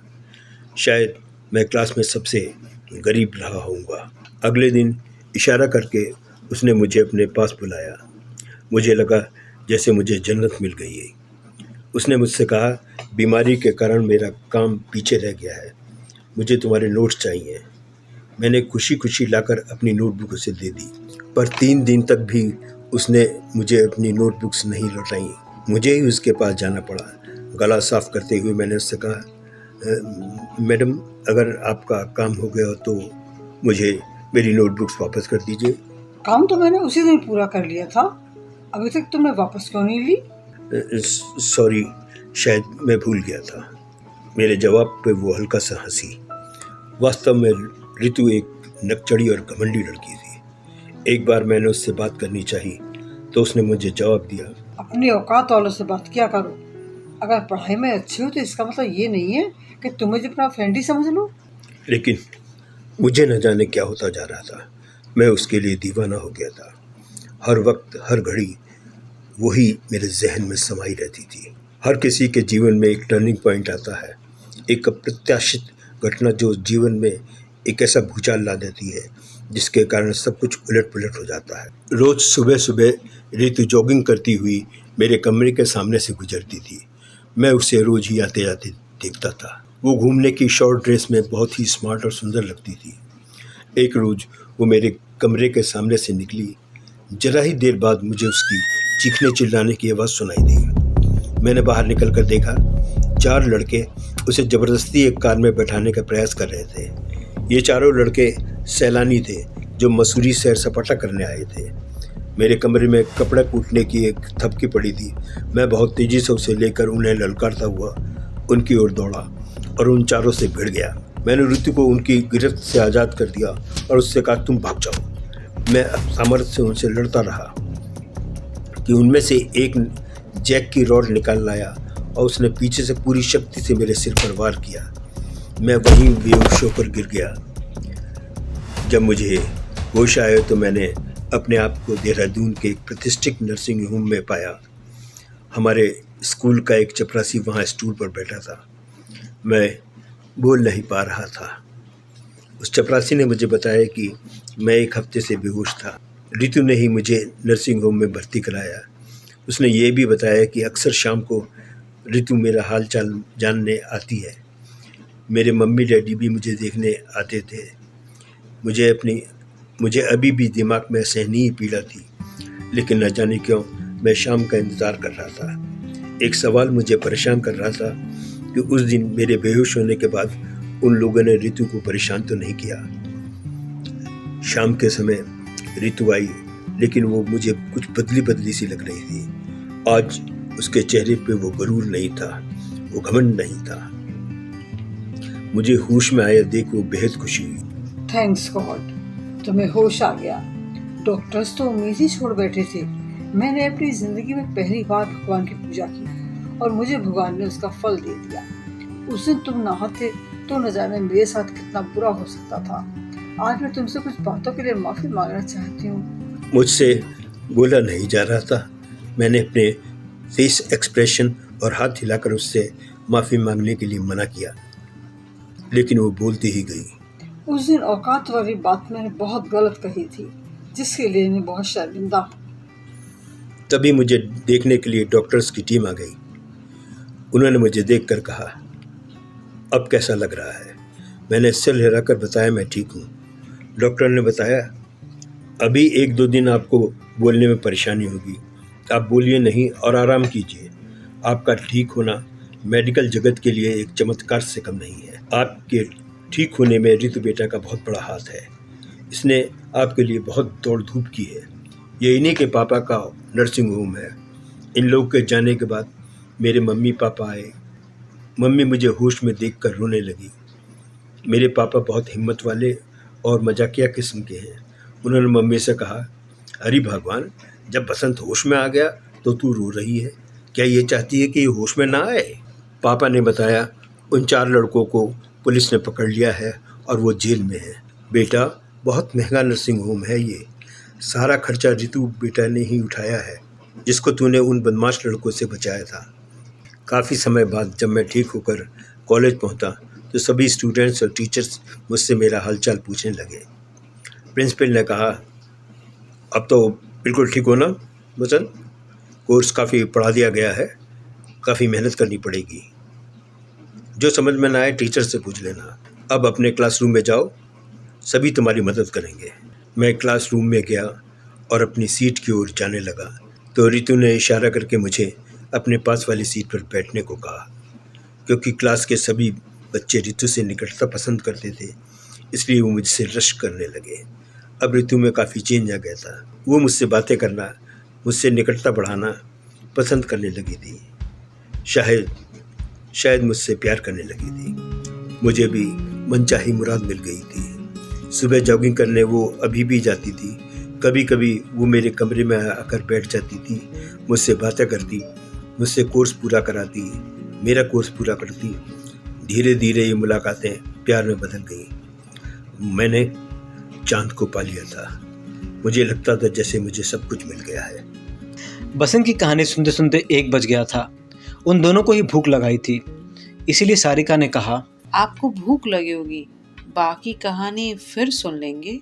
शायद मैं क्लास में सबसे गरीब रहा होऊंगा। अगले दिन इशारा करके उसने मुझे अपने पास बुलाया। मुझे लगा जैसे मुझे जन्नत मिल गई है। उसने मुझसे कहा, बीमारी के कारण मेरा काम पीछे रह गया है, मुझे तुम्हारे नोट्स चाहिए। मैंने खुशी खुशी लाकर अपनी नोटबुक उसे दे दी, पर 3 दिन तक भी उसने मुझे अपनी नोटबुक्स नहीं लौटाई। मुझे ही उसके पास जाना पड़ा। गला साफ करते हुए मैंने उससे कहा, मैडम, अगर आपका काम हो गया हो तो मुझे मेरी नोटबुक्स वापस कर दीजिए।
काम तो मैंने उसी दिन पूरा कर लिया था, अभी तक तुमने वापस क्यों नहीं ली?
सॉरी, शायद मैं भूल गया था। मेरे जवाब पे वो हल्का सा हंसी। वास्तव में रितु एक नकचड़ी और घमंडी लड़की थी। एक बार मैंने उससे बात करनी चाहिए तो उसने मुझे जवाब दिया,
अपनी औकात वालों से बात किया करो। अगर पढ़ाई में अच्छी हो तो इसका मतलब ये नहीं है कि तुम मुझे अपना फ्रेंड ही समझ लो।
लेकिन मुझे न जाने क्या होता जा रहा था। मैं उसके लिए दीवाना हो गया था। हर वक्त हर घड़ी वही मेरे जहन में समाई रहती थी। हर किसी के जीवन में एक टर्निंग पॉइंट आता है, एक अप्रत्याशित घटना जो जीवन में एक ऐसा भूचाल ला देती है जिसके कारण सब कुछ उलट पुलट हो जाता है। रोज़ सुबह सुबह ऋतु जॉगिंग करती हुई मेरे कमरे के सामने से गुजरती थी। मैं उसे रोज़ ही आते जाते देखता था। वो घूमने की शॉर्ट ड्रेस में बहुत ही स्मार्ट और सुंदर लगती थी। एक रोज़ वो मेरे कमरे के सामने से निकली। जरा ही देर बाद मुझे उसकी चीखने चिल्लाने की आवाज़ सुनाई दी। मैंने बाहर निकल कर देखा, 4 लड़के उसे ज़बरदस्ती एक कार में बैठाने का प्रयास कर रहे थे। ये चारों लड़के सैलानी थे जो मसूरी सैर सपाटा करने आए थे। मेरे कमरे में कपड़ा कूटने की एक थपकी पड़ी थी। मैं बहुत तेज़ी से उसे लेकर उन्हें ललकारता हुआ उनकी ओर दौड़ा और उन चारों से भिड़ गया। मैंने ऋतु को उनकी गिरफ्त से आज़ाद कर दिया और उससे कहा, तुम भाग जाओ। मैं सामर्थ्य से उनसे लड़ता रहा कि उनमें से एक जैक की रॉड निकाल लाया और उसने पीछे से पूरी शक्ति से मेरे सिर पर वार किया। मैं वहीं बेहोश होकर गिर गया। जब मुझे होश आया तो मैंने अपने आप को देहरादून के एक प्रतिष्ठित नर्सिंग होम में पाया। हमारे स्कूल का एक चपरासी वहाँ स्टूल पर बैठा था। मैं बोल नहीं पा रहा था। उस चपरासी ने मुझे बताया कि मैं 1 हफ्ते से बेहोश था। ऋतु ने ही मुझे नर्सिंग होम में भर्ती कराया। उसने ये भी बताया कि अक्सर शाम को ऋतु मेरा हाल चाल जानने आती है। मेरे मम्मी डैडी भी मुझे देखने आते थे। मुझे अभी भी दिमाग में सहनीय पीड़ा थी, लेकिन न जाने क्यों मैं शाम का इंतज़ार कर रहा था। एक सवाल मुझे परेशान कर रहा था कि उस दिन मेरे बेहोश होने के बाद उन लोगों ने ऋतु को परेशान तो नहीं किया। शाम के समय ऋतु आई, लेकिन वो मुझे कुछ बदली बदली सी लग रही थी। आज उसके चेहरे पे वो गरूर नहीं था, वो घमंड नहीं था। मुझे होश में आया देख वो बेहद खुशी हुई।
थैंक्स गॉड, तुम्हें होश आ गया। डॉक्टर्स तो उम्मीद ही छोड़ बैठे थे। मैंने अपनी ज़िंदगी में पहली बार भगवान की पूजा की और मुझे भगवान ने उसका फल दे दिया। उस दिन तुम ना थे तो न जाने मेरे साथ कितना बुरा हो सकता था। आज मैं तुमसे कुछ बातों के लिए माफ़ी मांगना चाहती हूँ।
मुझसे बोला नहीं जा रहा था। मैंने अपने फेस एक्सप्रेशन और हाथ हिलाकर उससे माफ़ी मांगने के लिए मना किया, लेकिन वो बोलती ही गई।
उस दिन औकात वाली बात मैंने बहुत गलत कही थी, जिसके लिए मैं बहुत शर्मिंदा हूँ।
तभी मुझे देखने के लिए डॉक्टर्स की टीम आ गई। उन्होंने मुझे देखकर कहा, अब कैसा लग रहा है? मैंने सिर हिलाकर बताया, मैं ठीक हूँ। डॉक्टर ने बताया, अभी 1-2 दिन आपको बोलने में परेशानी होगी। आप बोलिए नहीं और आराम कीजिए। आपका ठीक होना मेडिकल जगत के लिए एक चमत्कार से कम नहीं है। आपके ठीक होने में ऋतु बेटा का बहुत बड़ा हाथ है। इसने आपके लिए बहुत दौड़ धूप की है। ये इन्हीं के पापा का नर्सिंग होम है। इन लोग के जाने के बाद मेरे मम्मी पापा आए। मम्मी मुझे होश में देखकर रोने लगी। मेरे पापा बहुत हिम्मत वाले और मजाकिया किस्म के हैं। उन्होंने मम्मी से कहा, अरे भगवान, जब बसंत होश में आ गया तो तू रो रही है, क्या ये चाहती है कि ये होश में ना आए? पापा ने बताया, उन 4 लड़कों को पुलिस ने पकड़ लिया है और वो जेल में है। बेटा, बहुत महंगा नर्सिंग होम है ये। सारा खर्चा ऋतु बेटा ने ही उठाया है, जिसको तूने उन बदमाश लड़कों से बचाया था। काफ़ी समय बाद जब मैं ठीक होकर कॉलेज पहुंचा तो सभी स्टूडेंट्स और टीचर्स मुझसे मेरा हालचाल पूछने लगे। प्रिंसिपल ने कहा, अब तो बिल्कुल ठीक हो ना बसंत? कोर्स काफ़ी पढ़ा दिया गया है, काफ़ी मेहनत करनी पड़ेगी। जो समझ में ना आए टीचर से पूछ लेना। अब अपने क्लासरूम में जाओ, सभी तुम्हारी मदद करेंगे। मैं क्लासरूम में गया और अपनी सीट की ओर जाने लगा तो ऋतु ने इशारा करके मुझे अपने पास वाली सीट पर बैठने को कहा। क्योंकि क्लास के सभी बच्चे ऋतु से निकटता पसंद करते थे, इसलिए वो मुझसे रश करने लगे। अब ऋतु में काफ़ी चेंज आ गया था। वो मुझसे बातें करना, मुझसे निकटता बढ़ाना पसंद करने लगी थी। शायद मुझसे प्यार करने लगी थी। मुझे भी मनचाही मुराद मिल गई थी। सुबह जॉगिंग करने वो अभी भी जाती थी। कभी कभी वो मेरे कमरे में आकर बैठ जाती थी, मुझसे बातें करती, मुझसे कोर्स पूरा कराती, मेरा कोर्स पूरा करती। धीरे धीरे ये मुलाकातें प्यार में बदल गई। मैंने चांद को पा लिया था। मुझे लगता था जैसे मुझे सब कुछ मिल गया है।
बसंत की कहानी सुनते सुनते 1 बज गया था। उन दोनों को ही भूख लगाई थी, इसीलिए सारिका ने कहा,
आपको भूख लगी होगी, बाकी कहानी फिर सुन लेंगे।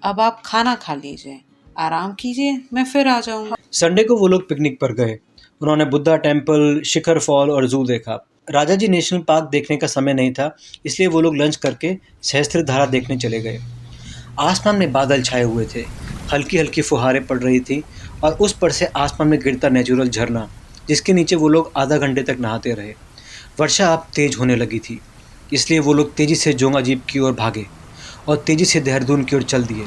अब आप खाना खा लीजिए, आराम कीजिए, मैं फिर आ जाऊंगा।
संडे को वो लोग पिकनिक पर गए। उन्होंने बुद्धा टेम्पल, शिखर फॉल और जू देखा। राजाजी नेशनल पार्क देखने का समय नहीं था, इसलिए वो लोग लंच करके सहस्त्रधारा देखने चले गए। आसमान में बादल छाए हुए थे, हल्की हल्की फुहारें पड़ रही थी और उस पर से आसमान में गिरता नेचुरल झरना, जिसके नीचे वो लोग आधा घंटे तक नहाते रहे। वर्षा अब तेज होने लगी थी, इसलिए वो लोग तेज़ी से जोंगा जीप की ओर भागे और तेज़ी से देहरादून की ओर चल दिए।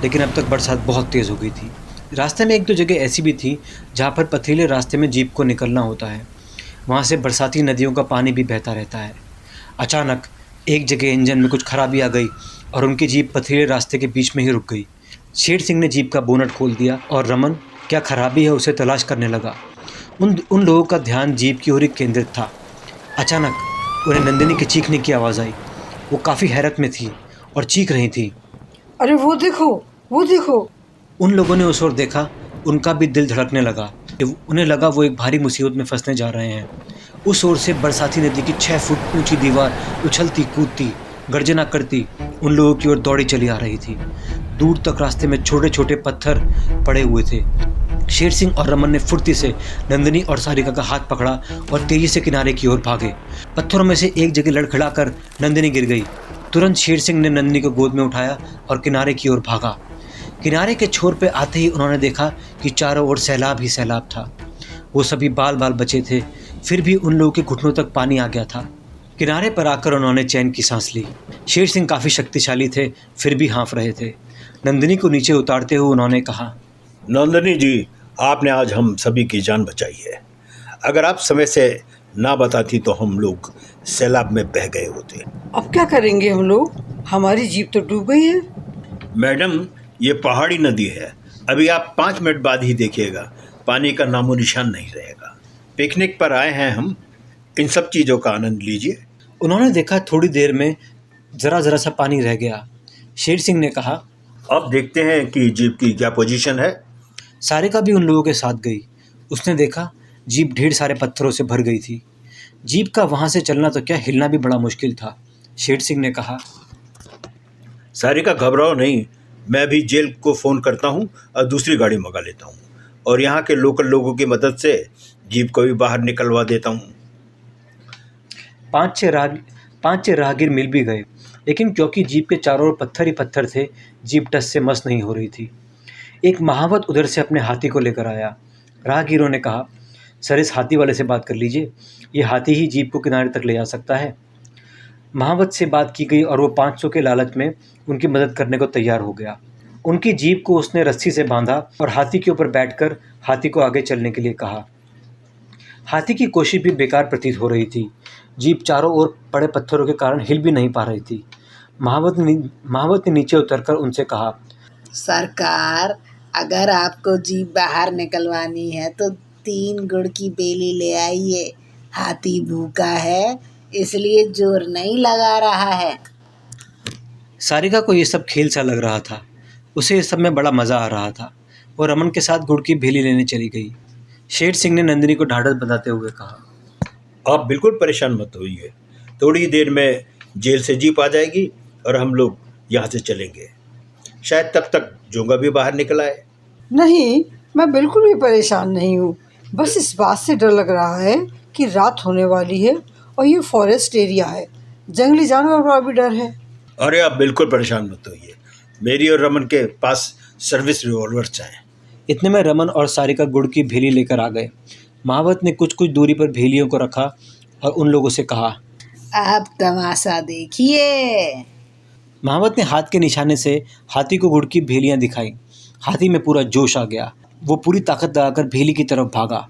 लेकिन अब तक बरसात बहुत तेज़ हो गई थी। रास्ते में 1-2 जगह ऐसी भी थी जहाँ पर पथरीले रास्ते में जीप को निकलना होता है। वहाँ से बरसाती नदियों का पानी भी बहता रहता है। अचानक एक जगह इंजन में कुछ खराबी आ गई और उनकी जीप पथरीले रास्ते के बीच में ही रुक गई। शेर सिंह ने जीप का बोनट खोल दिया और रमन क्या खराबी है उसे तलाश करने लगा। उन लोगों का ध्यान जीप की ओर ही केंद्रित था। अचानक उन्हें नंदिनी की चीखने की आवाज़ आई। वो काफ़ी हैरत में थी और चीख रही थी,
अरे वो देखो, वो देखो।
उन लोगों ने उस ओर देखा। उनका भी दिल धड़कने लगा। उन्हें लगा वो एक भारी मुसीबत में फंसने जा रहे हैं। उस ओर से बरसाती नदी की 6 फुट ऊंची दीवार उछलती कूदती गर्जना करती उन लोगों की ओर दौड़ी चली आ रही थी। दूर तक रास्ते में छोटे छोटे पत्थर पड़े हुए थे। शेर सिंह और रमन ने फुर्ती से नंदिनी और सारिका का हाथ पकड़ा और तेजी से किनारे की ओर भागे। पत्थरों में से एक जगह लड़खड़ाकर नंदिनी गिर गई। तुरंत शेर सिंह ने नंदिनी को गोद में उठाया और किनारे की ओर भागा। किनारे के छोर पे आते ही उन्होंने देखा कि चारों ओर सैलाब ही सैलाब था। वो सभी बाल बाल बचे थे, फिर भी उन लोगों के घुटनों तक पानी आ गया था। किनारे पर आकर उन्होंने चैन की सांस ली। शेर सिंह काफ़ी शक्तिशाली थे, फिर भी हाँफ रहे थे। नंदिनी को नीचे उतारते हुए उन्होंने कहा,
नंदिनी जी, आपने आज हम सभी की जान बचाई है। अगर आप समय से ना बताती तो हम लोग सैलाब में बह गए होते।
अब क्या करेंगे हम लोग? हमारी जीप तो डूब गई है।
मैडम, ये पहाड़ी नदी है। अभी आप 5 मिनट बाद ही देखिएगा, पानी का नामो निशान नहीं रहेगा। पिकनिक पर आए हैं हम, इन सब चीज़ों का आनंद लीजिए।
उन्होंने देखा थोड़ी देर में ज़रा सा पानी रह गया। शेर सिंह ने कहा,
अब देखते हैं कि जीप की क्या पोजीशन है।
सारिका भी उन लोगों के साथ गई। उसने देखा जीप ढेर सारे पत्थरों से भर गई थी। जीप का वहाँ से चलना तो क्या, हिलना भी बड़ा मुश्किल था। शेर सिंह ने कहा,
सारिका घबराओ नहीं, मैं भी जेल को फ़ोन करता हूँ और दूसरी गाड़ी मंगा लेता हूँ और यहाँ के लोकल लोगों की मदद से जीप को भी बाहर निकलवा देता हूँ।
5-6 राहगीर मिल भी गए, लेकिन क्योंकि जीप के चारों ओर पत्थर ही पत्थर थे, जीप टस से मस नहीं हो रही थी। एक महावत उधर से अपने हाथी को लेकर आया। राहगीरों ने कहा, सर इस हाथी वाले से बात कर लीजिए, ये हाथी ही जीप को किनारे तक ले जा सकता है। महावत से बात की गई और वो 500 के लालच में उनकी मदद करने को तैयार हो गया। उनकी जीप को उसने रस्सी से बांधा और हाथी के ऊपर बैठकर हाथी को आगे चलने के लिए कहा। हाथी की कोशिश भी बेकार प्रतीत हो रही थी। जीप चारों ओर पड़े पत्थरों के कारण हिल भी नहीं पा रही थी। महावत ने नीचे उतरकर उनसे कहा,
सरकार, अगर आपको जीप बाहर निकलवानी है तो 3 गुड़ की बेली ले आइए। हाथी भूखा है, इसलिए जोर नहीं लगा रहा है।
सारिका को ये सब खेल सा लग रहा था। उसे इस सब में बड़ा मज़ा आ रहा था। वो रमन के साथ गुड़ की भेली लेने चली गई। शेर सिंह ने नंदिनी को ढाढ़स बंधाते हुए कहा,
आप बिल्कुल परेशान मत होइए, थोड़ी ही देर में जेल से जीप आ जाएगी और हम लोग यहाँ से चलेंगे। शायद तब तक जोंगा भी बाहर निकल आए।
नहीं, मैं बिल्कुल भी परेशान नहीं हूँ। बस इस बात से डर लग रहा है कि रात होने वाली है और ये फॉरेस्ट एरिया है, जंगली जानवर का भी डर है।
अरे आप बिल्कुल परेशान मत होइए, मेरी और रमन के पास सर्विस रिवॉल्वर्स हैं।
इतने में रमन और सारिका गुड़ की भेली लेकर आ गए। महावत ने कुछ दूरी पर भेलियों को रखा और उन लोगों से कहा,
आप तमाशा देखिए।
महावत ने हाथ के निशाने से हाथी को गुड़ की भेलियाँ दिखाई। हाथी में पूरा जोश आ गया। वो पूरी ताकत लगाकर भेली की तरफ भागा।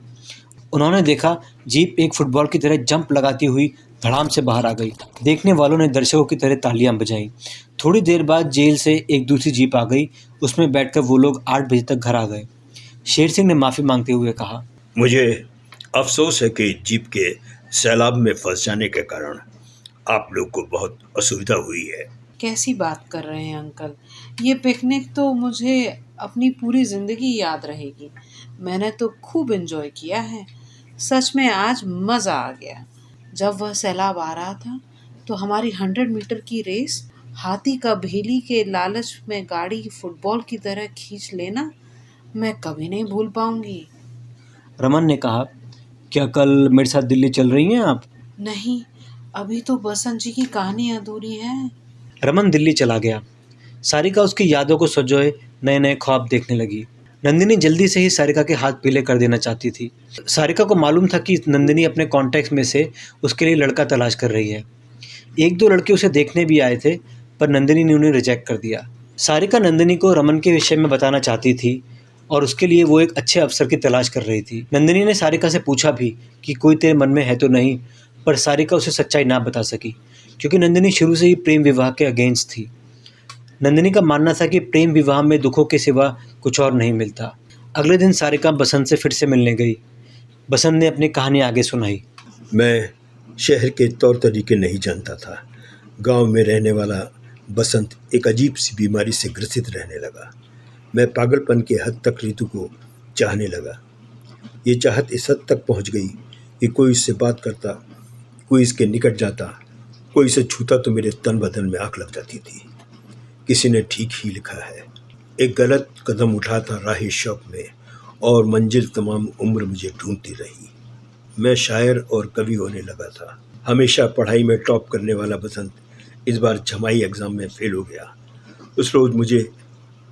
उन्होंने देखा जीप एक फुटबॉल की तरह जंप लगाती हुई धड़ाम से बाहर आ गई। देखने वालों ने दर्शकों की तरह तालियां बजाईं। थोड़ी देर बाद जेल से एक दूसरी जीप आ गई। उसमें बैठकर वो लोग 8 बजे तक घर आ गए। शेर सिंह ने माफ़ी मांगते हुए कहा,
मुझे अफसोस है कि जीप के सैलाब में फंस जाने के कारण आप लोग को बहुत असुविधा हुई है।
कैसी बात कर रहे हैं अंकल? ये पिकनिक तो मुझे अपनी पूरी ज़िंदगी याद रहेगी। मैंने तो खूब एंजॉय किया है। सच में आज मज़ा आ गया। जब वह सैलाब आ रहा था तो हमारी 100 मीटर की रेस हाथी का भेली के लालच में गाड़ी फुटबॉल की तरह खींच लेना मैं कभी नहीं भूल पाऊंगी।
रमन ने कहा, क्या कल मेरे साथ दिल्ली चल रही हैं आप?
नहीं, अभी तो बसंत जी की कहानी अधूरी है।
रमन दिल्ली चला गया। सारिका उसकी यादों को संजोए नए नए ख्वाब देखने लगी। नंदिनी जल्दी से ही सारिका के हाथ पीले कर देना चाहती थी। सारिका को मालूम था कि नंदिनी अपने कॉन्टैक्ट्स में से उसके लिए लड़का तलाश कर रही है। 1-2 लड़के उसे देखने भी आए थे, पर नंदिनी ने उन्हें रिजेक्ट कर दिया। सारिका नंदिनी को रमन के विषय में बताना चाहती थी और उसके लिए वो एक अच्छे अवसर की तलाश कर रही थी। नंदिनी ने सारिका से पूछा भी कि कोई तेरे मन में है तो नहीं, पर सारिका उसे सच्चाई ना बता सकी, क्योंकि नंदिनी शुरू से ही प्रेम विवाह के अगेंस्ट थी। नंदिनी का मानना था कि प्रेम विवाह में दुखों के सिवा कुछ और नहीं मिलता। अगले दिन सारिका बसंत से फिर से मिलने गई। बसंत ने अपनी कहानी आगे सुनाई।
मैं शहर के तौर तरीके नहीं जानता था। गांव में रहने वाला बसंत एक अजीब सी बीमारी से ग्रसित रहने लगा। मैं पागलपन के हद तक ऋतु को चाहने लगा। ये चाहत इस हद तक पहुंच गई कि कोई इससे बात करता, कोई इसके निकट जाता, कोई इसे छूता तो मेरे तन बदन में आग लग जाती थी। किसी ने ठीक ही लिखा है, एक गलत कदम उठाता राह शौक में और मंजिल तमाम उम्र मुझे ढूंढती रही। मैं शायर और कवि होने लगा था। हमेशा पढ़ाई में टॉप करने वाला बसंत इस बार छमाही एग्ज़ाम में फेल हो गया। उस रोज़ मुझे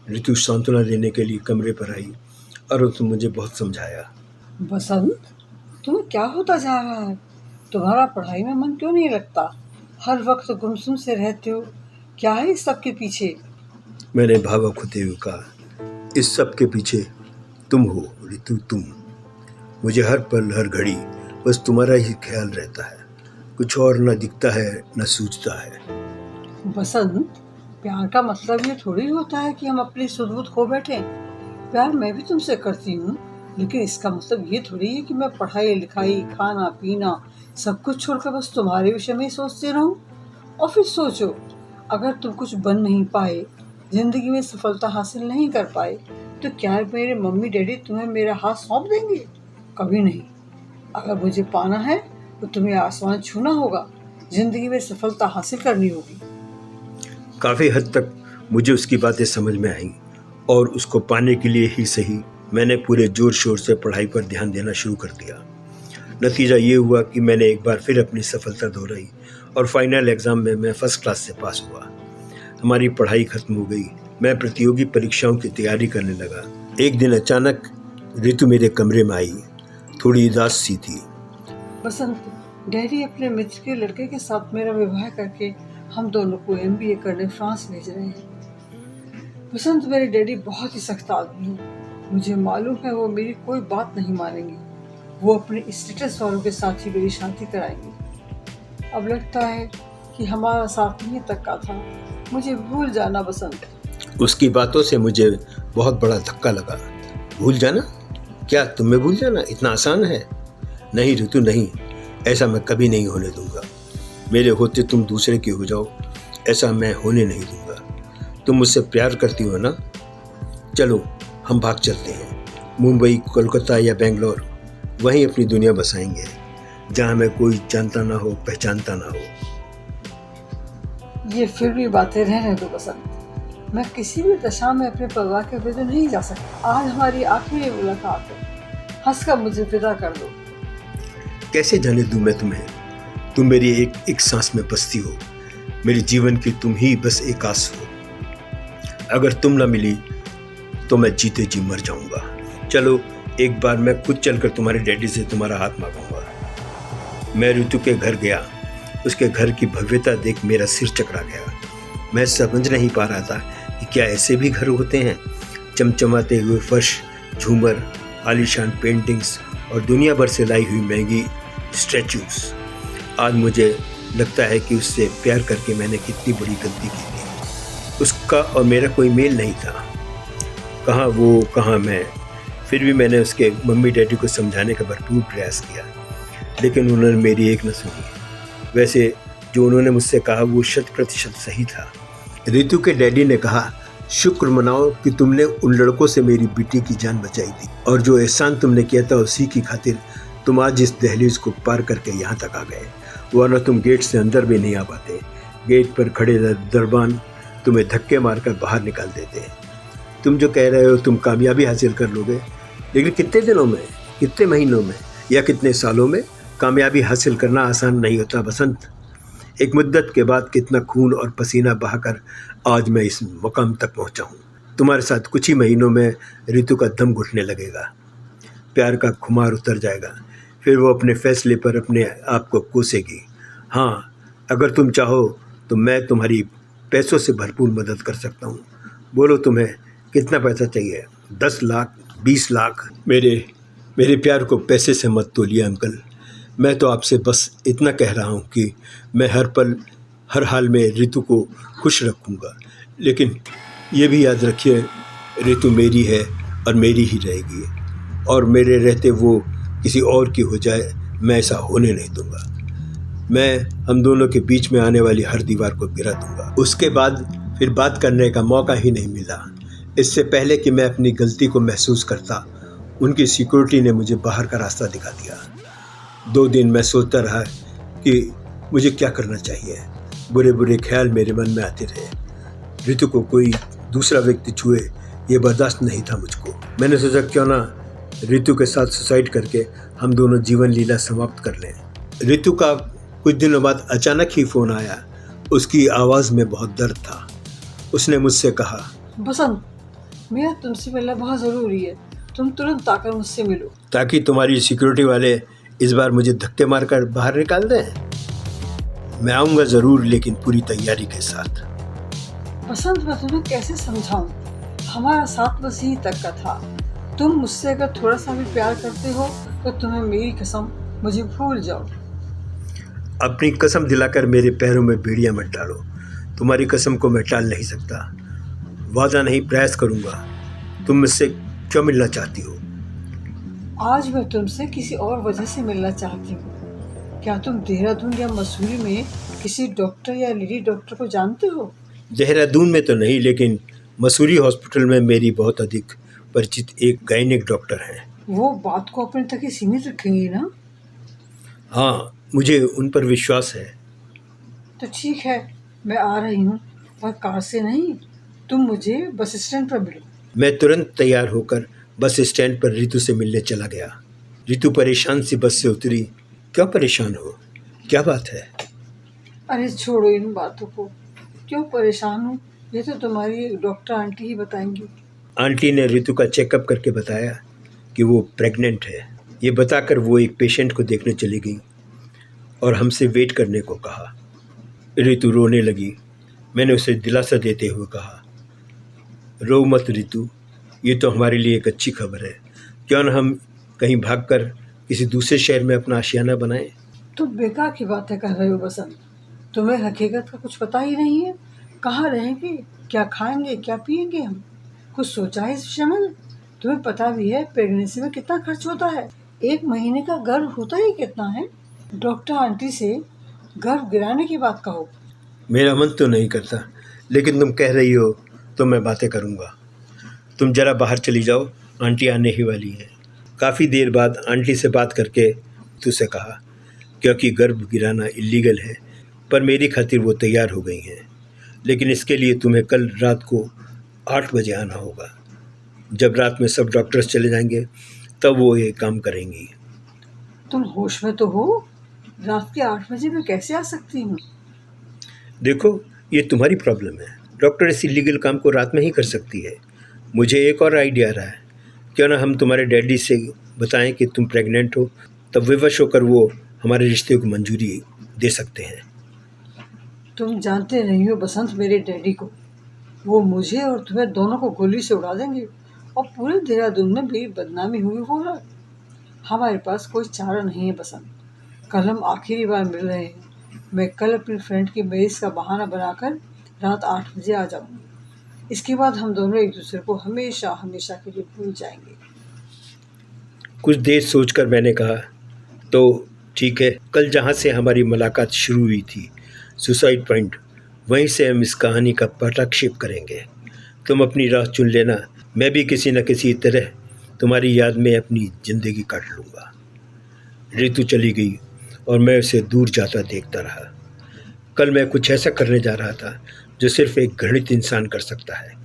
ऋतु सांत्वना देने के लिए कमरे पर आई और उसने मुझे बहुत समझाया।
बसंत, तुम्हें क्या होता जा रहा है? तुम्हारा पढ़ाई में मन क्यों नहीं लगता? हर वक्त गुमसुम से रहते हो। क्या है इस सब के पीछे?
मैंने भावुक होते हुए कहा, इस सब के पीछे तुम हो ऋतु, तुम। मुझे हर पल हर घड़ी बस तुम्हारा ही ख्याल रहता है। कुछ और न दिखता है न सूझता है।
बसंत, प्यार का मतलब ये थोड़ी होता है कि हम अपनी सुध बुध खो बैठे। प्यार मैं भी तुमसे करती हूँ, लेकिन इसका मतलब ये थोड़ी है कि मैं पढ़ाई लिखाई खाना पीना सब कुछ छोड़कर बस तुम्हारे विषय में ही सोचती रहूं। और फिर सोचो, अगर तुम कुछ बन नहीं पाए, जिंदगी में सफलता हासिल नहीं कर पाए, तो क्या मेरे मम्मी डैडी तुम्हें मेरा हाथ सौंप देंगे? कभी नहीं। अगर मुझे पाना है तो तुम्हें आसमान छूना होगा, जिंदगी में सफलता हासिल करनी होगी।
काफ़ी हद तक मुझे उसकी बातें समझ में आई और उसको पाने के लिए ही सही मैंने पूरे जोर शोर से पढ़ाई पर ध्यान देना शुरू कर दिया। नतीजा ये हुआ कि मैंने एक बार फिर अपनी सफलता दोहराई और फाइनल एग्ज़ाम में मैं फर्स्ट क्लास से पास हुआ। हमारी पढ़ाई खत्म हो गई। मैं प्रतियोगी परीक्षाओं की तैयारी करने लगा। एक दिन अचानक ऋतु मेरे कमरे में आई, थोड़ी उदास सी थी।
बसंत, डैडी अपने मित्र के लड़के के साथ मेरा विवाह करके हम दोनों को MBA करने फ्रांस भेज रहे हैं। बसंत, मेरे डैडी बहुत ही सख्त आदमी हैं। मुझे मालूम है वो मेरी कोई बात नहीं मानेंगे। वो अपने स्टेटस वालों के साथ ही मेरी शादी कराएंगे। अब लगता है कि हमारा साथ नहीं तक का था। मुझे भूल जाना बसंत।
उसकी बातों से मुझे बहुत बड़ा धक्का लगा। भूल जाना? क्या तुम्हें भूल जाना इतना आसान है? नहीं ऋतु, नहीं, ऐसा मैं कभी नहीं होने दूंगा। मेरे होते तुम दूसरे की हो जाओ, ऐसा मैं होने नहीं दूंगा। तुम मुझसे प्यार करती हो ना? चलो हम भाग चलते हैं, मुंबई, कोलकाता या बेंगलोर। वहीं अपनी दुनिया बसाएंगे, जहाँ मैं कोई जानता ना हो, पहचानता ना हो।
ये फिर भी बातें रहने दो बसंत। मैं किसी भी दशा में अपने परिवार के विदा नहीं जा सकता। आज हमारी आखिरी मुलाकात है। हंसकर मुझे विदा कर दो।
कैसे जाने दूं मैं तुम्हें? तुम मेरी एक सांस में बसती हो। मेरे जीवन की तुम ही बस एक आस हो। अगर तुम ना मिली तो मैं जीते जी मर जाऊंगा। चलो एक बार मैं खुद चलकर तुम्हारे डैडी से तुम्हारा हाथ मांगूंगा। मैं ऋतु के घर गया। उसके घर की भव्यता देख मेरा सिर चकरा गया। मैं समझ नहीं पा रहा था कि क्या ऐसे भी घर होते हैं। चमचमाते हुए फर्श, झूमर, आलीशान पेंटिंग्स और दुनिया भर से लाई हुई महंगी स्टैचूज। आज मुझे लगता है कि उससे प्यार करके मैंने कितनी बड़ी गलती की थी। उसका और मेरा कोई मेल नहीं था। कहाँ वो, कहाँ मैं। फिर भी मैंने उसके मम्मी डैडी को समझाने का भरपूर प्रयास किया, लेकिन उन्होंने मेरी एक न सुनी। वैसे जो उन्होंने मुझसे कहा वो 100% सही था। रितु के डैडी ने कहा, शुक्र मनाओ कि तुमने उन लड़कों से मेरी बेटी की जान बचाई थी, और जो एहसान तुमने किया था उसी की खातिर तुम आज इस दहलीज को पार करके यहाँ तक आ गए, वरना तुम गेट से अंदर भी नहीं आ पाते। गेट पर खड़े दरबान तुम्हें धक्के मारकर बाहर निकाल देते। तुम जो कह रहे हो तुम कामयाबी हासिल कर लोगे, लेकिन कितने दिनों में, कितने महीनों में या कितने सालों में? कामयाबी हासिल करना आसान नहीं होता बसंत। एक मुद्दत के बाद कितना खून और पसीना बहाकर आज मैं इस मुकाम तक पहुंचा हूं। तुम्हारे साथ कुछ ही महीनों में रितु का दम घुटने लगेगा, प्यार का खुमार उतर जाएगा, फिर वो अपने फैसले पर अपने आप को कोसेगी। हाँ, अगर तुम चाहो तो मैं तुम्हारी पैसों से भरपूर मदद कर सकता हूँ। बोलो तुम्हें कितना पैसा चाहिए? 10 लाख, 20 लाख? मेरे प्यार को पैसे से मत तोलिए अंकल। मैं तो आपसे बस इतना कह रहा हूँ कि मैं हर पल हर हाल में रितु को खुश रखूँगा, लेकिन ये भी याद रखिए रितु मेरी है और मेरी ही रहेगी, और मेरे रहते वो किसी और की हो जाए मैं ऐसा होने नहीं दूँगा। मैं हम दोनों के बीच में आने वाली हर दीवार को गिरा दूँगा। उसके बाद फिर बात करने का मौका ही नहीं मिला। इससे पहले कि मैं अपनी गलती को महसूस करता, उनकी सिक्योरिटी ने मुझे बाहर का रास्ता दिखा दिया। 2 दिन मैं सोचता रहा कि मुझे क्या करना चाहिए। बुरे बुरे ख्याल मेरे मन में आते रहे। रितु को कोई दूसरा व्यक्ति छुए ये बर्दाश्त नहीं था मुझको। मैंने सोचा क्यों ना रितु के साथ सुसाइड करके हम दोनों जीवन लीला समाप्त कर लें। रितु का कुछ दिनों बाद अचानक ही फ़ोन आया। उसकी आवाज़ में बहुत दर्द था। उसने मुझसे कहा,
बसंत, मेरा तुमसे मिलना बहुत ज़रूरी है, तुम तुरंत आकर मुझसे मिलो।
ताकि तुम्हारी सिक्योरिटी वाले इस बार मुझे धक्के मारकर बाहर निकाल दें? मैं आऊँगा ज़रूर, लेकिन पूरी तैयारी के साथ।
बसंत, मैं तुम्हें कैसे समझाऊं? हमारा साथ बस यही तक का था। तुम मुझसे अगर थोड़ा सा भी प्यार करते हो तो तुम्हें मेरी कसम, मुझे भूल जाओ।
अपनी कसम दिलाकर मेरे पैरों में बेड़ियां मत डालो। तुम्हारी कसम को मैं टाल नहीं सकता। वादा नहीं, प्रयास करूँगा। तुम मुझसे क्यों मिलना चाहती हो?
आज मैं तुमसे किसी और वजह से मिलना चाहती हूँ। क्या तुम देहरादून या मसूरी में किसी डॉक्टर या लेडी डॉक्टर को जानते हो?
देहरादून में तो नहीं, लेकिन मसूरी हॉस्पिटल में मेरी बहुत अधिक परिचित एक गायनिक डॉक्टर हैं।
वो बात को अपने तक ही सीमित रखेंगी ना?
हाँ, मुझे उन पर विश्वास है।
तो ठीक है, मैं आ रही हूँ, पर कार से नहीं। तुम मुझे बस स्टैंड पर मिलो।
मैं तुरंत तैयार होकर बस स्टैंड पर रितु से मिलने चला गया। रितु परेशान सी बस से उतरी। क्यों परेशान हो? क्या बात है?
अरे छोड़ो इन बातों को। क्यों परेशान हूँ ये तो तुम्हारी डॉक्टर आंटी ही बताएंगी।
आंटी ने रितु का चेकअप करके बताया कि वो प्रेग्नेंट है। ये बताकर वो एक पेशेंट को देखने चली गई और हमसे वेट करने को कहा। रितु रोने लगी। मैंने उसे दिलासा देते हुए कहा, रो मत रितु, ये तो हमारे लिए एक अच्छी खबर है। क्यों न हम कहीं भागकर किसी दूसरे शहर में अपना आशियाना बनाएं?
तुम बेकार की बातें कर रहे हो बसंत। तुम्हें हकीकत का कुछ पता ही नहीं है। कहाँ रहेंगे, क्या खाएंगे, क्या पिएंगे हम? कुछ सोचा है इस विषय में? तुम्हें पता भी है प्रेगनेंसी में कितना खर्च होता है। 1 महीने का गर्भ होता ही कितना है। डॉक्टर आंटी से गर्भ गिराने की बात कहो।
मेरा मन तो नहीं करता, लेकिन तुम कह रही हो तो मैं बातें करूँगा। तुम जरा बाहर चली जाओ, आंटी आने ही वाली है। काफ़ी देर बाद आंटी से बात करके तुझसे कहा, क्योंकि गर्भ गिराना इलीगल है, पर मेरी खातिर वो तैयार हो गई हैं। लेकिन इसके लिए तुम्हें कल रात को 8 बजे आना होगा। जब रात में सब डॉक्टर्स चले जाएंगे तब वो ये काम करेंगी।
तुम होश में तो हो? रात के 8 बजे मैं कैसे आ सकती हूँ?
देखो, ये तुम्हारी प्रॉब्लम है। डॉक्टर इस इलीगल काम को रात में ही कर सकती है। मुझे एक और आइडिया आ रहा है। क्यों ना हम तुम्हारे डैडी से बताएं कि तुम प्रेग्नेंट हो, तब विवश होकर वो हमारे रिश्ते को मंजूरी दे सकते हैं।
तुम जानते नहीं हो बसंत मेरे डैडी को। वो मुझे और तुम्हें दोनों को गोली से उड़ा देंगे और पूरे देहरादून में मेरी बदनामी हुई होगा। हमारे पास कोई चारा नहीं है बसंत। कल हम आखिरी बार मिल रहे हैं। मैं कल अपनी फ्रेंड की मैरिज का बहाना बनाकर रात 8 बजे आ जाऊंगी। इसके बाद हम दोनों एक दूसरे को हमेशा हमेशा के लिए भूल जाएंगे।
कुछ देर सोचकर मैंने कहा, तो ठीक है, कल जहाँ से हमारी मुलाकात शुरू हुई थी, सुसाइड पॉइंट, वहीं से हम इस कहानी का पटाक्षेप करेंगे। तुम अपनी राह चुन लेना, मैं भी किसी न किसी तरह तुम्हारी याद में अपनी ज़िंदगी काट लूँगा। ऋतु चली गई और मैं उसे दूर जाता देखता रहा। कल मैं कुछ ऐसा करने जा रहा था जो सिर्फ एक घृणित इंसान कर सकता है।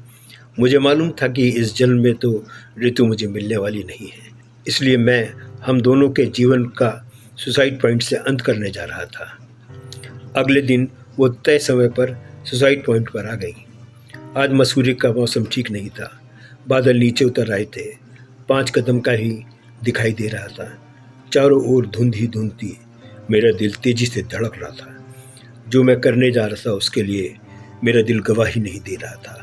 मुझे मालूम था कि इस जन्म में तो ऋतु मुझे मिलने वाली नहीं है, इसलिए मैं हम दोनों के जीवन का सुसाइड पॉइंट से अंत करने जा रहा था। अगले दिन वो तय समय पर सुसाइड पॉइंट पर आ गई। आज मसूरी का मौसम ठीक नहीं था, बादल नीचे उतर आए थे, 5 कदम का ही दिखाई दे रहा था। चारों ओर धुंध ही धुंध थी। मेरा दिल तेजी से धड़क रहा था। जो मैं करने जा रहा था उसके लिए मेरा दिल गवाही नहीं दे रहा था।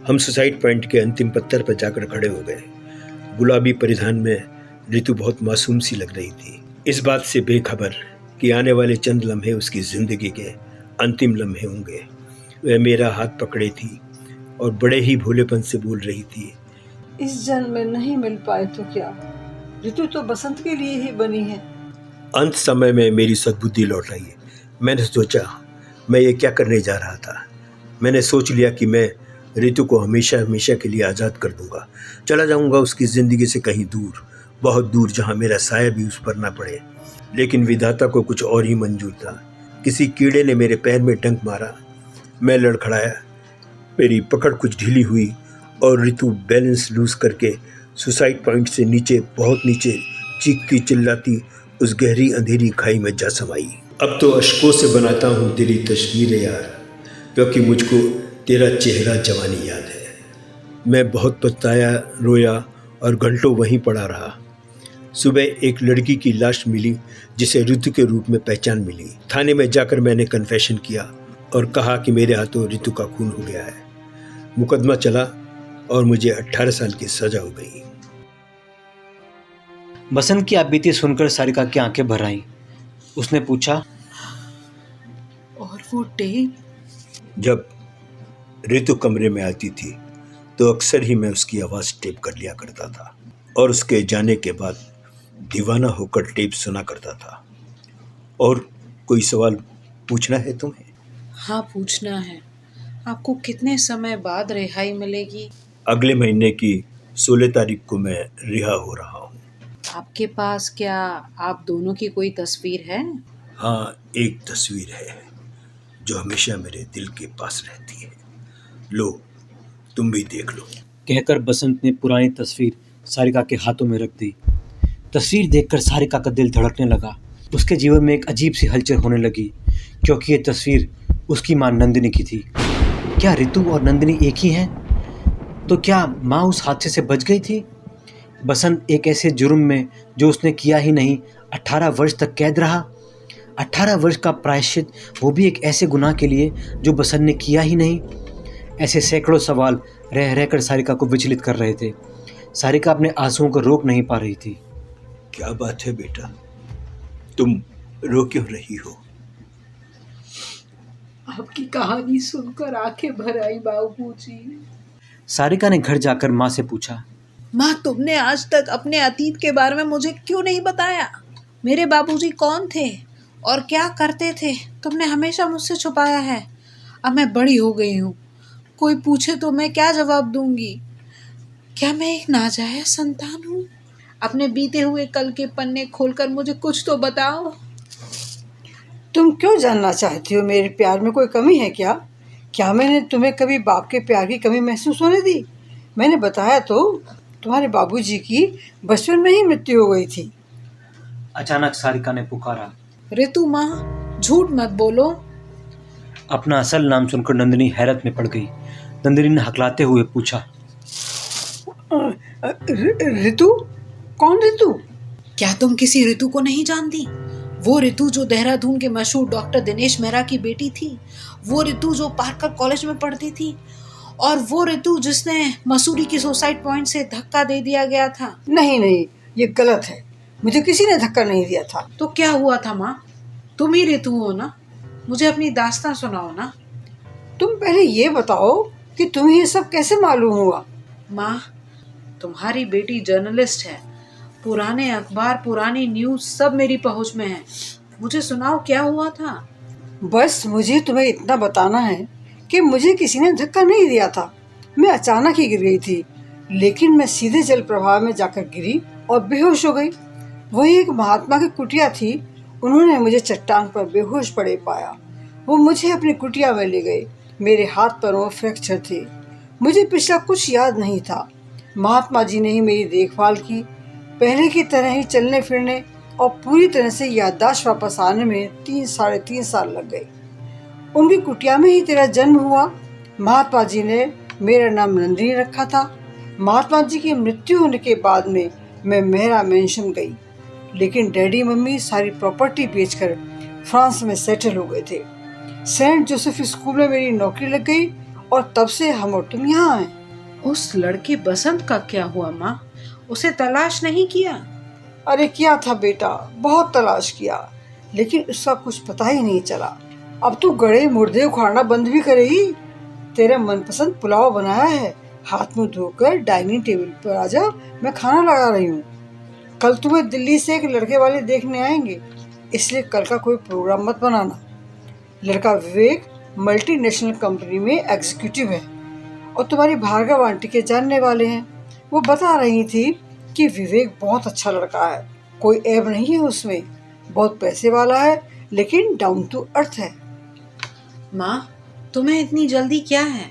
हम सुसाइड पॉइंट के अंतिम पत्थर पर जाकर खड़े हो गए। गुलाबी परिधान में ऋतु बहुत मासूम सी लग रही थी, इस बात से बेखबर कि आने वाले चंद लम्हे उसकी ज़िंदगी के अंतिम लम्हे होंगे। वह मेरा हाथ पकड़े थी और बड़े ही भोलेपन से बोल रही थी,
इस जन्म में नहीं मिल पाए तो क्या, ऋतु तो बसंत के लिए ही बनी है।
अंत समय में मेरी सद्बुद्धि लौट आई। मैंने सोचा मैं ये क्या करने जा रहा था। मैंने सोच लिया कि मैं ऋतु को हमेशा हमेशा के लिए आज़ाद कर दूंगा। चला जाऊंगा उसकी ज़िंदगी से कहीं दूर, बहुत दूर, जहां मेरा साया भी उस पर ना पड़े। लेकिन विधाता को कुछ और ही मंजूर था। किसी कीड़े ने मेरे पैर में डंक मारा। मैं लड़खड़ाया, मेरी पकड़ कुछ ढीली हुई और ऋतु बैलेंस लूज करके सुसाइड पॉइंट से नीचे, बहुत नीचे, चीखती चिल्लाती उस गहरी अंधेरी खाई में जा समाई। अब तो अश्कों से बनाता हूँ तेरी तस्वीर यार, क्योंकि मुझको तेरा चेहरा जवानी याद है। मैं बहुत पछताया, रोया और घंटों वहीं पड़ा रहा। सुबह एक लड़की की लाश मिली जिसे ऋतु के रूप में पहचान मिली। थाने में जाकर मैंने कन्फेशन किया और कहा कि मेरे हाथों ऋतु का खून हो गया है। मुकदमा चला और मुझे 18 साल की सजा हो गई।
बसंत की आपबीती सुनकर सारिका की आंखें भर आईं। उसने पूछा,
और वो टेप?
जब ऋतु कमरे में आती थी तो अक्सर ही मैं उसकी आवाज़ टेप कर लिया करता था और उसके जाने के बाद दीवाना होकर टेप सुना करता था। और कोई सवाल पूछना है तुम्हें?
हाँ, पूछना है। आपको कितने समय बाद रिहाई मिलेगी?
अगले महीने की 16 तारीख को मैं रिहा हो रहा हूँ।
आपके पास क्या आप दोनों की कोई तस्वीर है?
हाँ, एक तस्वीर है जो हमेशा मेरे दिल के पास रहती है। लो, तुम भी देख लो।
कहकर बसंत ने पुरानी तस्वीर सारिका के हाथों में रख दी। तस्वीर देखकर सारिका का दिल धड़कने लगा। उसके जीवन में एक अजीब सी हलचल होने लगी, क्योंकि ये तस्वीर उसकी माँ नंदिनी की थी। क्या ऋतु और नंदिनी एक ही हैं? तो क्या माँ उस हादसे से बच गई थी? बसंत एक ऐसे जुर्म में जो उसने किया ही नहीं 18 वर्ष तक कैद रहा। 18 वर्ष का प्रायश्चित, वो भी एक ऐसे गुनाह के लिए जो बसंत ने किया ही नहीं। ऐसे सैकड़ों सवाल रह रहकर सारिका को विचलित कर रहे थे। सारिका अपने आंसुओं को रोक नहीं पा रही थी।
क्या बात है बेटा, तुम रो क्यों रही हो?
आपकी कहानी सुनकर आंखें भर आई बाबूजी।
सारिका ने घर जाकर माँ से पूछा,
माँ, तुमने आज तक अपने अतीत के बारे में मुझे क्यों नहीं बताया? मेरे बाबूजी कौन थे और क्या करते थे? तुमने हमेशा मुझसे छुपाया है। अब मैं बड़ी हो गई हूँ, कोई पूछे तो मैं क्या जवाब दूंगी? क्या मैं एक नाजायज संतान हूँ? अपने बीते हुए कल के पन्ने खोलकर मुझे कुछ तो बताओ।
तुम क्यों जानना चाहती हो? मेरे प्यार में कोई कमी है क्या? क्या मैंने तुम्हें कभी बाप के प्यार की कमी महसूस होने दी? मैंने बताया तो, तुम्हारे बाबूजी की बचपन में ही मृत्यु हो गई थी।
अचानक सारिका ने पुकारा।
ऋतु माँ, झूठ मत बोलो।
अपना असल नाम सुनकर नंदिनी हैरत में पड़ गई। नंदिनी ने हकलाते हुए पूछा,
ऋतु? कौन ऋतु?
क्या तुम किसी ऋतु को नहीं जानती? वो ऋतु जो देहरादून के मशहूर डॉक्टर दिनेश मेहरा की बेटी थी, वो ऋतु जो पार्कर कॉलेज में पढ़ती थी, और वो ऋतु जिसने मसूरी की सुसाइड पॉइंट से धक्का दे दिया गया था।
नहीं नहीं, ये गलत है। मुझे किसी ने धक्का नहीं दिया था।
तो क्या हुआ था माँ? तुम ही ऋतु हो ना? मुझे अपनी दास्तां सुनाओ ना।
तुम पहले ये बताओ कि तुम्हें ये सब कैसे मालूम हुआ?
माँ, तुम्हारी बेटी जर्नलिस्ट है। पुराने अखबार, पुरानी न्यूज़ सब मेरी पहुंच में है। मुझे सुनाओ, क्या हुआ था?
बस मुझे तुम्हें इतना बताना है कि मुझे किसी ने धक्का नहीं दिया था। मैं अचानक ही गिर गई थी, लेकिन मैं सीधे जल प्रवाह में जाकर गिरी और बेहोश हो गई। वही एक महात्मा की कुटिया थी, उन्होंने मुझे चट्टान पर बेहोश पड़े पाया। वो मुझे अपनी कुटिया में ले गए। मेरे हाथ पैरों में फ्रैक्चर थे, मुझे पिछला कुछ याद नहीं था। महात्मा जी ने ही मेरी देखभाल की। पहले की तरह ही चलने फिरने और पूरी तरह से याददाश्त वापस आने में 3 साढ़े 3 साल लग गए। उनकी कुटिया में ही तेरा जन्म हुआ। महात्मा जी ने मेरा नाम नंदिनी रखा था। महात्मा जी की मृत्यु होने के बाद में मैं मेहरा मेंशन गई, लेकिन डैडी मम्मी सारी प्रॉपर्टी बेचकर फ्रांस में सेटल हो गए थे। सेंट जोसेफ स्कूल में मेरी नौकरी लग गई और तब से हम और तुम यहाँ हैं।
उस लड़के बसंत का क्या हुआ माँ? उसे तलाश नहीं किया?
अरे क्या था बेटा, बहुत तलाश किया, लेकिन उसका कुछ पता ही नहीं चला। अब तू गड़े मुर्दे उखाड़ना बंद भी करेगी। तेरा मनपसंद पुलाव बनाया है, हाथ मुंह धोकर डाइनिंग टेबल पर आ जा, मैं खाना लगा रही हूँ। कल तुम्हें दिल्ली से एक लड़के वाले देखने आएंगे, इसलिए कल का कोई प्रोग्राम मत बनाना। लड़का विवेक मल्टीनेशनल कंपनी में एग्जीक्यूटिव है और तुम्हारी भार्गव आंटी के जानने वाले हैं। वो बता रही थी कि विवेक बहुत अच्छा लड़का है, कोई ऐब नहीं है उसमें, बहुत पैसे वाला है, लेकिन डाउन टू अर्थ है।
माँ, तुम्हें इतनी जल्दी क्या है?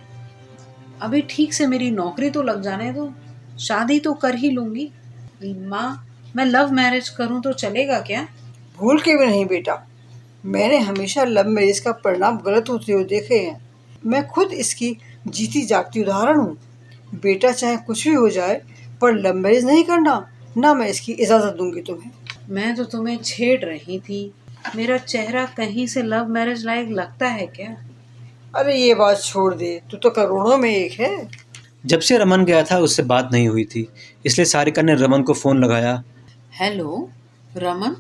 अभी ठीक से मेरी नौकरी तो लग जाने दो, शादी तो कर ही लूंगी। माँ, मैं लव मैरिज करूं तो चलेगा क्या?
भूल के भी नहीं बेटा, मैंने हमेशा लव मैरिज का परिणाम गलत होते हुए देखे हैं। मैं खुद इसकी जीती जागती उदाहरण हूँ। बेटा चाहे कुछ भी हो जाए, पर लव मैरिज नहीं करना, ना मैं इसकी इजाज़त दूंगी तुम्हें।
मैं तो तुम्हें छेड़ रही थी। मेरा चेहरा कहीं से लव मैरिज लायक लगता है क्या?
अरे ये बात छोड़ दे, तू तो करोड़ों में एक है।
जब से रमन गया था उससे बात नहीं हुई थी, इसलिए सारिका ने रमन को फ़ोन लगाया।
हेलो रमन,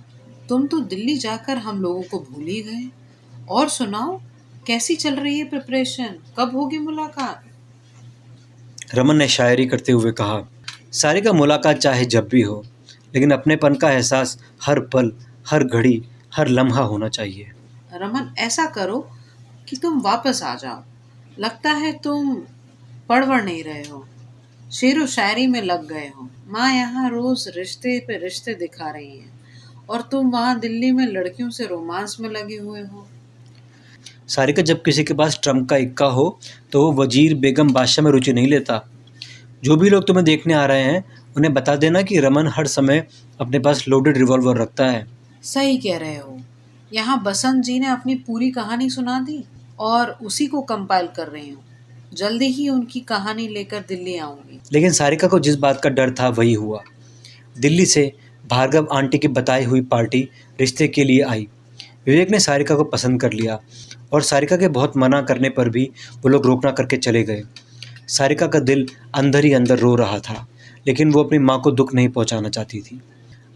तुम तो दिल्ली जाकर हम लोगों को भूल ही गए। और सुनाओ, कैसी चल रही है प्रिपरेशन? कब होगी मुलाकात?
रमन ने शायरी करते हुए कहा, सारिका मुलाकात चाहे जब भी हो, लेकिन अपनेपन का एहसास हर पल, हर घड़ी, हर लम्हा होना चाहिए।
रमन, ऐसा करो कि तुम वापस आ जाओ। लगता है तुम पढ़ नहीं रहे हो, शेरो शायरी में लग गए हो। माँ यहाँ रोज रिश्ते पे रिश्ते दिखा रही हैं और तुम वहाँ दिल्ली में लड़कियों से रोमांस में लगे हुए हो।
सारिका, जब किसी के पास ट्रम्प का इक्का हो तो वो वजीर, बेगम, बादशाह में रुचि नहीं लेता। जो भी लोग तुम्हें देखने आ रहे हैं उन्हें बता देना कि रमन हर समय अपने पास लोडेड रिवॉल्वर रखता है।
सही कह रहे हो। यहाँ बसंत जी ने अपनी पूरी कहानी सुना दी और उसी को कंपाइल कर रही हूँ। जल्दी ही उनकी कहानी लेकर दिल्ली आऊंगी।
लेकिन सारिका को जिस बात का डर था वही हुआ। दिल्ली से भार्गव आंटी की बताई हुई पार्टी रिश्ते के लिए आई। विवेक ने सारिका को पसंद कर लिया और सारिका के बहुत मना करने पर भी वो लोग रोकना करके चले गए। सारिका का दिल अंदर ही अंदर रो रहा था, लेकिन वो अपनी माँ को दुख नहीं पहुँचाना चाहती थी।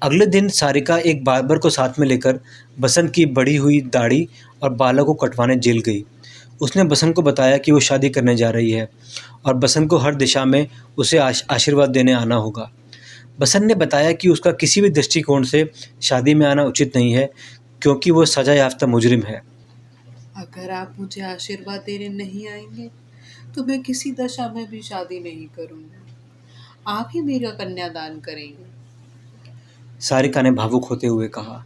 अगले दिन सारिका एक बार्बर को साथ में लेकर बसंत की बढ़ी हुई दाढ़ी और बालों को कटवाने जेल गई। उसने बसंत को बताया कि वो शादी करने जा रही है और बसंत को हर दिशा में उसे आशीर्वाद देने आना होगा। बसंत ने बताया कि उसका किसी भी दृष्टिकोण से शादी में आना उचित नहीं है, क्योंकि वो सजा याफ्ता मुजरिम है।
अगर आप मुझे आशीर्वाद देने नहीं आएंगे तो मैं किसी दशा में भी शादी नहीं करूंगी। आप ही मेरा कन्यादान करेंगे।
सारिका ने भावुक होते हुए कहा।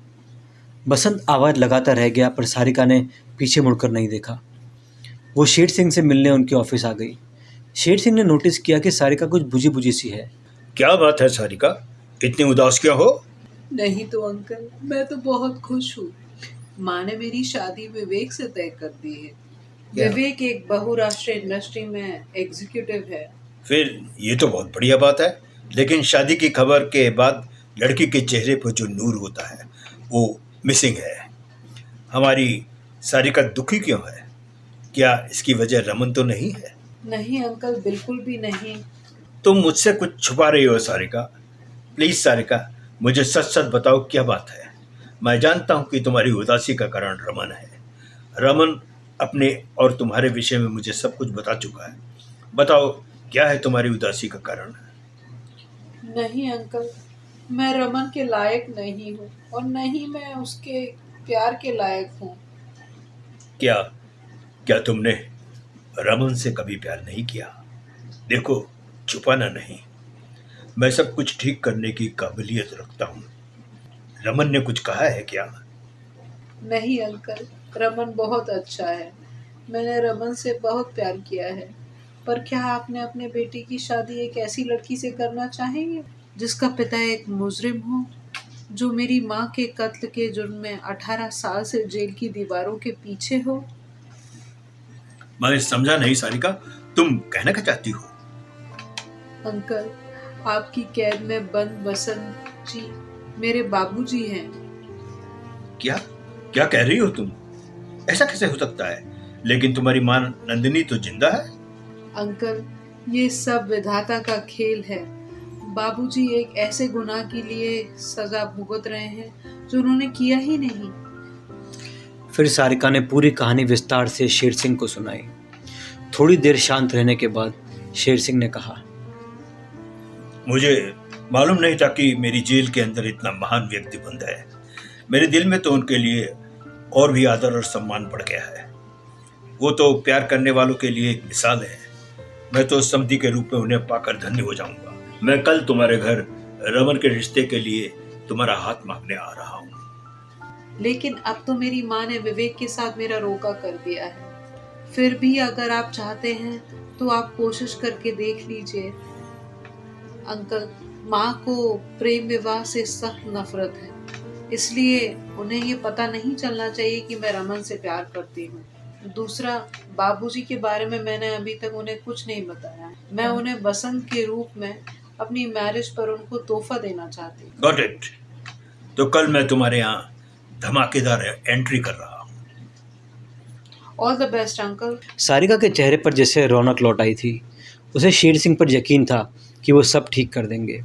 बसंत आवाज़ लगाता रह गया, पर सारिका ने पीछे मुड़कर नहीं देखा। वो शेर सिंह से मिलने उनके ऑफिस आ गई। शेर सिंह ने नोटिस किया कि सारिका कुछ बुझी बुझी सी है।
क्या बात है सारिका, इतनी उदास क्यों हो?
नहीं तो अंकल, मैं तो बहुत खुश हूँ। माँ ने मेरी शादी विवेक से तय कर दी है।
क्या?
विवेक एक बहुराष्ट्रीय इंडस्ट्री में एग्जीक्यूटिव है।
फिर ये तो बहुत बढ़िया बात है, लेकिन शादी की खबर के बाद लड़की के चेहरे पर जो नूर होता है वो मिसिंग है। हमारी सारिका दुखी क्यों है? क्या इसकी वजह रमन तो नहीं है?
नहीं अंकल, बिल्कुल भी नहीं।
तुम मुझसे कुछ छुपा रही हो सारिका। प्लीज़ सारिका, मुझे सच सच बताओ क्या बात है। मैं जानता हूँ कि तुम्हारी उदासी का कारण रमन है। रमन अपने और तुम्हारे विषय में मुझे सब कुछ बता चुका है। बताओ क्या है तुम्हारी उदासी का कारण?
नहीं अंकल, मैं रमन के लायक नहीं हूँ और नहीं मैं उसके प्यार के लायक हूँ।
क्या क्या तुमने रमन से कभी प्यार नहीं किया? देखो, छुपाना नहीं, मैं सब कुछ ठीक करने की काबिलियत रखता हूँ। रमन ने कुछ कहा है क्या?
नहीं अंकल, रमन बहुत अच्छा है। मैंने रमन से बहुत प्यार किया है। पर क्या आपने अपने बेटे की शादी एक ऐसी लड़की से करना चाहेंगे जिसका पिता एक मुजरिम हो, जो मेरी माँ के कत्ल के जुर्म में 18 साल से जेल की दीवारों के पीछे हो?
मैं समझा नहीं सारिका, तुम कहना क्या चाहती हो?
अंकल, आपकी कैद में बंद बसंत जी मेरे बाबूजी हैं।
क्या क्या कह रही हो तुम? ऐसा कैसे हो सकता है? लेकिन तुम्हारी माँ नंदिनी तो जिंदा है।
अंकल, ये सब विधाता का खेल है। बाबूजी एक ऐसे गुनाह के लिए सजा भुगत रहे हैं जो उन्होंने किया ही नहीं।
फिर सारिका ने पूरी कहानी विस्तार से शेर सिंह को सुनाई। थोड़ी देर शांत रहने के बाद शेर सिंह ने कहा,
मुझे मालूम नहीं था कि मेरी जेल के अंदर इतना महान व्यक्ति बंद है। मेरे दिल में तो उनके लिए और भी आदर और सम्मान बढ़ गया है। वो तो प्यार करने वालों के लिए एक मिसाल है। मैं तो समधी के रूप में उन्हें पाकर धन्य हो जाऊंगा। मैं कल तुम्हारे घर रमन के रिश्ते के लिए तुम्हारा हाथ मांगने आ रहा हूँ।
लेकिन अब तो मेरी माँ ने विवेक के साथ मेरा रोका कर दिया है। फिर भी अगर आप चाहते हैं तो आप कोशिश करके देख लीजिए। अंकल, माँ को प्रेम विवाह से सख्त नफरत है, इसलिए उन्हें ये पता नहीं चलना चाहिए कि मैं रमन से प्यार करती हूँ। दूसरा, बाबूजी के बारे में मैंने अभी तक उन्हें कुछ नहीं बताया। मैं उन्हें बसंत के रूप में अपनी मैरिज पर उनको तोहफा देना चाहती हूँ।
Got it. तो कल मैं तुम्हारे यहाँ धमाकेदार एंट्री कर रहा हूँ।
All the best uncle.
Sarika के चेहरे पर जैसे रौनक लौट आई थी। उसे शेर सिंह पर यकीन था कि वो सब ठीक कर देंगे।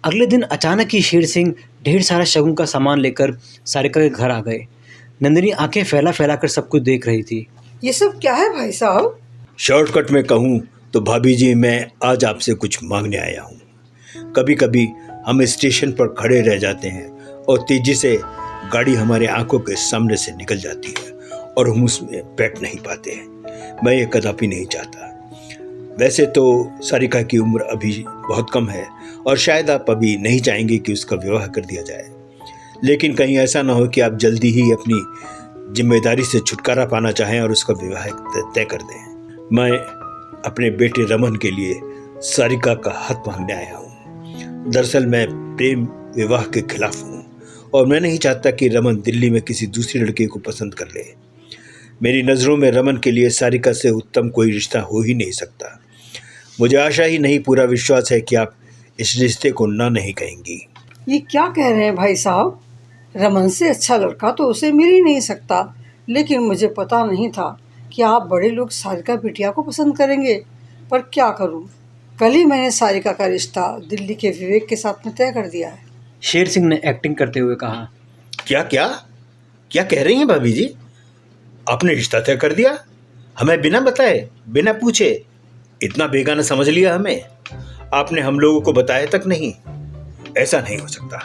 अगले दिन अचानक ही शेर सिंह ढेर सारा शगुन का सामान लेकर सारिका के घर आ गए। नंदिनी आंखें फैला फैला कर सब कुछ देख रही थी।
ये सब क्या है भाई साहब?
शॉर्टकट में कहूँ तो भाभी जी, मैं आज आपसे कुछ मांगने आया हूँ। कभी कभी हम स्टेशन पर खड़े रह जाते हैं और तेजी से गाड़ी हमारे आंखों के सामने से निकल जाती है और हम उसमें बैठ नहीं पाते हैं। मैं ये कदापि नहीं चाहता। वैसे तो सारिका की उम्र अभी बहुत कम है और शायद आप अभी नहीं चाहेंगे कि उसका विवाह कर दिया जाए, लेकिन कहीं ऐसा ना हो कि आप जल्दी ही अपनी जिम्मेदारी से छुटकारा पाना चाहें और उसका विवाह तय कर दें। मैं अपने बेटे रमन के लिए सारिका का हाथ मांगने आया हूँ। दरअसल मैं प्रेम विवाह के खिलाफ हूँ और मैं नहीं चाहता कि रमन दिल्ली में किसी दूसरी लड़की को पसंद कर ले। मेरी नज़रों में रमन के लिए सारिका से उत्तम कोई रिश्ता हो ही नहीं सकता। मुझे आशा ही नहीं, पूरा विश्वास है कि आप इस रिश्ते को ना नहीं कहेंगी।
ये क्या कह रहे हैं भाई साहब? रमन से अच्छा लड़का तो उसे मिल ही नहीं सकता, लेकिन मुझे पता नहीं था कि आप बड़े लोग सारिका बिटिया को पसंद करेंगे। पर क्या करूं, कल ही मैंने सारिका का रिश्ता दिल्ली के विवेक के साथ में तय कर दिया है।
शेर सिंह ने एक्टिंग करते हुए कहा,
क्या क्या क्या कह रही हैं भाभी जी? आपने रिश्ता तय कर दिया? हमें बिना बताए, बिना पूछे? इतना बेगाना समझ लिया हमें? आपने हम लोगों को बताया तक नहीं? ऐसा नहीं हो सकता।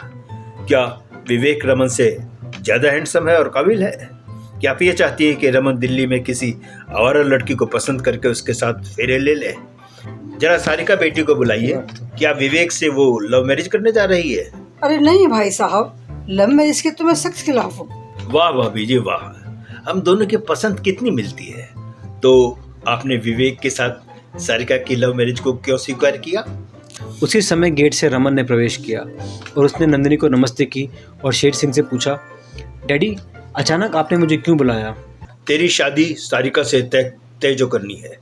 क्या विवेक रमन से ज़्यादा हैंडसम है और काबिल है? क्या आप ये चाहती है कि रमन दिल्ली में किसी आवारा लड़की को पसंद करके उसके साथ फेरे ले ले? जरा सारिका बेटी को बुलाइए। क्या विवेक से वो लव मैरिज करने जा रही है?
अरे नहीं भाई साहब, लव मैरिज के तो मैं सख्त खिलाफ हूँ।
वाह भाभी जी वाह, हम दोनों की पसंद कितनी मिलती है। तो आपने विवेक के साथ सारिका की लव मैरिज को क्यों स्वीकार किया?
उसी समय गेट से रमन ने प्रवेश किया और उसने नंदिनी को नमस्ते की और शेर सिंह से पूछा, डैडी, अचानक आपने मुझे क्यों बुलाया?
तेरी शादी सारिका से तय जो करनी है।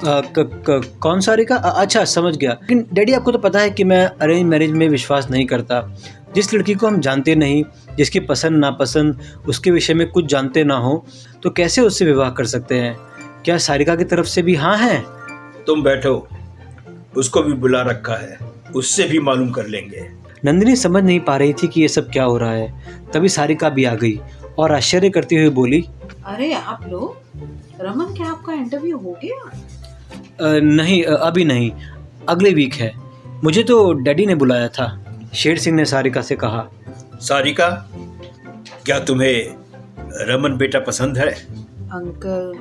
कौन सारिका? अच्छा, समझ गया। लेकिन डैडी, आपको तो पता है कि मैं अरेंज मैरिज में विश्वास नहीं करता। जिस लड़की को हम जानते नहीं, जिसकी पसंद नापसंद उसके विषय में कुछ जानते ना हो, तो कैसे उससे विवाह कर सकते हैं? क्या सारिका की तरफ से भी हाँ है?
तुम बैठो, उसको भी बुला रखा है, उससे भी मालूम कर लेंगे।
नंदिनी समझ नहीं पा रही थी कि ये सब क्या हो रहा है। तभी सारिका भी आ गई और आश्चर्य करती हुई बोली,
अरे आप लोग, रमन, क्या आपका इंटरव्यू हो गया?
नहीं, अभी नहीं, अगले वीक है। मुझे तो डैडी ने बुलाया था। शेर सिंह ने सारिका से कहा,
सारिका, क्या तुम्हें रमन बेटा पसंद है?
अंकल,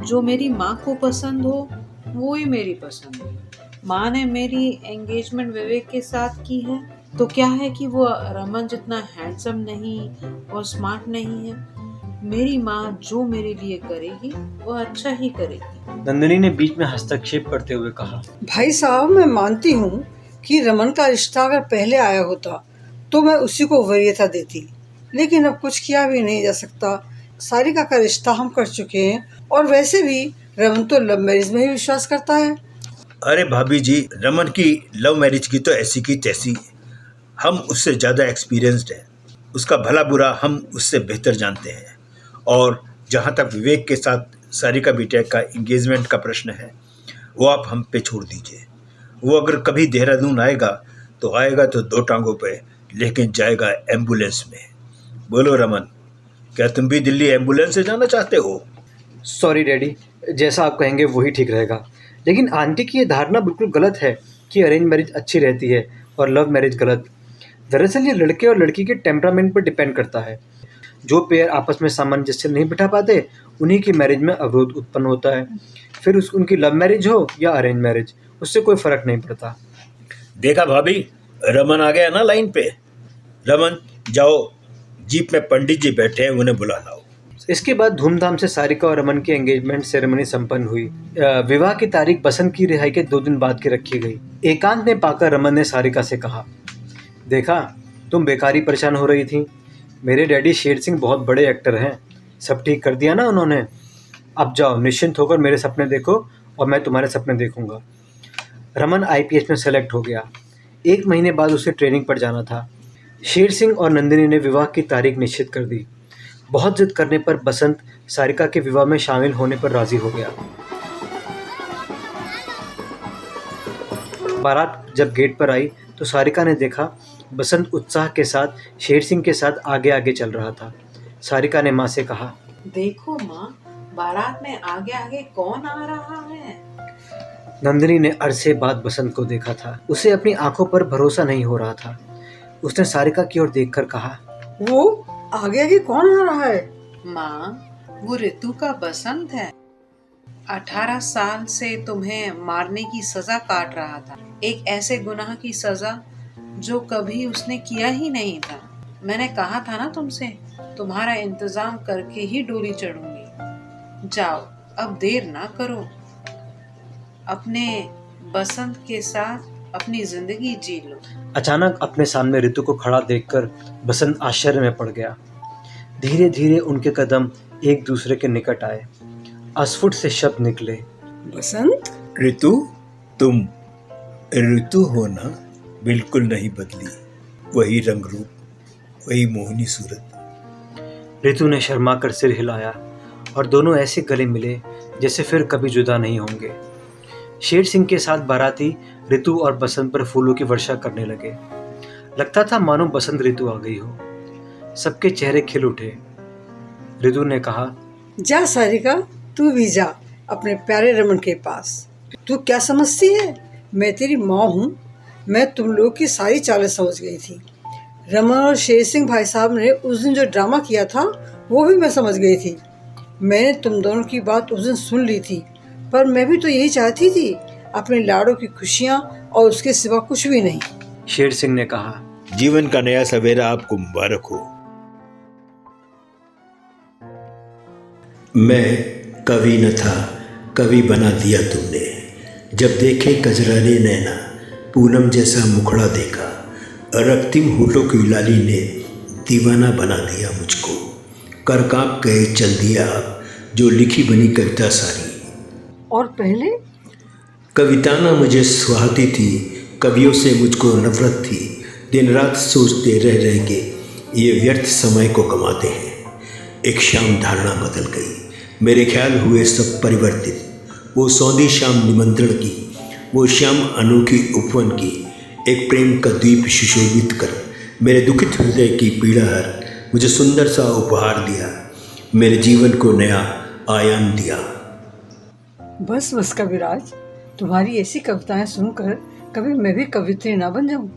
जो मेरी माँ को पसंद हो वो ही मेरी पसंद है। माँ ने मेरी एंगेजमेंट विवेक के साथ की है, तो क्या है कि वो रमन जितना हैंडसम नहीं और स्मार्ट नहीं है। मेरी माँ जो मेरे लिए करेगी वो अच्छा ही करेगी।
नंदिनी ने बीच में हस्तक्षेप करते हुए कहा।
भाई साहब, मैं मानती हूँ कि रमन का रिश्ता अगर पहले आया होता तो मैं उसी को वरीयता देती, लेकिन अब कुछ किया भी नहीं जा सकता। सारिका का रिश्ता हम कर चुके हैं, और वैसे भी रमन तो लव मैरिज में ही विश्वास करता है।
अरे भाभी जी, रमन की लव मैरिज की तो ऐसी की तैसी, हम उससे ज़्यादा एक्सपीरियंस्ड हैं। उसका भला बुरा हम उससे बेहतर जानते हैं। और जहाँ तक विवेक के साथ सारिका बिटिया का इंगेजमेंट का प्रश्न है, वो आप हम पे छोड़ दीजिए। वो अगर कभी देहरादून आएगा तो 2 टांगों पे, लेकिन जाएगा एम्बुलेंस में। बोलो रमन, क्या तुम भी दिल्ली एम्बुलेंस से जाना चाहते हो?
सॉरी डैडी, जैसा आप कहेंगे वही ठीक रहेगा। लेकिन आंटी की ये धारणा बिल्कुल गलत है कि अरेंज मैरिज अच्छी रहती है और लव मैरिज गलत। दरअसल ये लड़के और लड़की के टेम्परामेंट पर डिपेंड करता है। जो पेयर आपस में सामंजस्य नहीं बिठा पाते, उन्हीं की मैरिज में अवरोध उत्पन्न होता है। फिर उनकी लव मैरिज हो या अरेंज मैरिज, उससे कोई फ़र्क नहीं पड़ता।
देखा भाभी, रमन आ गया ना लाइन पे। रमन, जाओ, जीप में पंडित जी बैठे हैं, उन्हें बुला लाओ।
इसके बाद धूमधाम से सारिका और रमन की एंगेजमेंट सेरेमनी संपन्न हुई। विवाह की तारीख बसंत की रिहाई के 2 दिन बाद की रखी गई। एकांत में पाकर रमन ने सारिका से कहा, देखा, तुम बेकारी परेशान हो रही थी। मेरे डैडी शेर सिंह बहुत बड़े एक्टर हैं, सब ठीक कर दिया ना उन्होंने। अब जाओ, निश्चिंत होकर मेरे सपने देखो और मैं तुम्हारे सपने देखूंगा। रमन IPS में सेलेक्ट हो गया। 1 महीने बाद उसे ट्रेनिंग पर जाना था। शेर सिंह और नंदिनी ने विवाह की तारीख निश्चित कर दी। बहुत जिद करने पर बसंत सारिका के विवाह में शामिल होने पर राजी हो गया। बारात जब गेट पर आई तो सारिका ने देखा बसंत उत्साह के साथ शेर सिंह के साथ आगे आगे चल रहा था। सारिका ने माँ से कहा,
देखो माँ, बारात में आगे आगे कौन आ रहा है।
नंदिनी ने अरसे बाद बसंत को देखा था। उसे अपनी आंखों पर भरोसा नहीं हो रहा था। उसने सारिका की ओर देखकर कहा,
वो आगे आगे कौन आ रहा है?
माँ, वो ऋतु का बसंत है। 18 साल से तुम्हें मारने की सजा काट रहा था, एक ऐसे गुनाह की सजा जो कभी उसने किया ही नहीं था। मैंने कहा था ना तुमसे, तुम्हारा इंतजाम करके ही डोली चढ़ूंगी। जाओ, अब देर ना करो, अपने बसंत के साथ अपनी जिंदगी जी लो।
अचानक अपने सामने ऋतु को खड़ा देखकर बसंत आश्चर्य में पड़ गया। धीरे धीरे उनके कदम एक दूसरे के निकट आए। अस्फुट से शब्द निकले,
बसंत?
ऋतु, तुम ऋतु हो ना? बिल्कुल नहीं बदली, वही रंग रूप, वही मोहिनी सूरत।
ऋतु ने शर्मा कर सिर हिलाया और दोनों ऐसे गले मिले जैसे फिर कभी जुदा नहीं होंगे। शेर सिंह के साथ बाराती ऋतु और बसंत पर फूलों की वर्षा करने लगे। लगता था मानो बसंत ऋतु आ गई हो। सबके चेहरे खिल उठे। ऋतु ने कहा,
जा सारिका, तू भी जा अपने प्यारे रमन के पास। तू क्या समझती है, मैं तेरी माँ हूँ। मैं तुम लोग की सारी चालें समझ गई थी। रमन और शेर सिंह भाई साहब ने उस दिन जो ड्रामा किया था वो भी मैं समझ गई थी। मैंने तुम दोनों की बात उस दिन सुन ली थी, पर मैं भी तो यही चाहती थी, अपने लाड़ों की खुशियाँ, और उसके सिवा कुछ भी नहीं।
शेर सिंह ने कहा,
जीवन का नया सवेरा आपको मुबारक हो। मैं कवि न था, कवि बना दिया तुमने। जब देखे कजराने नैना, पूनम जैसा मुखड़ा देखा, रक्तिम होठों की लाली ने दीवाना बना दिया मुझको। कर कांप गए चल दिया आप, जो लिखी बनी कविता सारी।
और पहले
कविता ना मुझे सुहाती थी, कवियों से मुझको नफरत थी। दिन रात सोचते रह रह के ये व्यर्थ समय को गंवाते हैं। एक शाम धारणा बदल गई, मेरे ख्याल हुए सब परिवर्तित। वो सौंधी शाम निमंत्रण की, वो शाम अनोखी उपवन की। एक प्रेम का द्वीप सुशोभित कर मेरे दुखित हृदय की पीड़ा हर मुझे सुंदर सा उपहार दिया, मेरे जीवन को नया आयाम दिया।
बस कविराज, तुम्हारी ऐसी कविताएं सुनकर कभी मैं भी कवित्री ना बन जाऊं।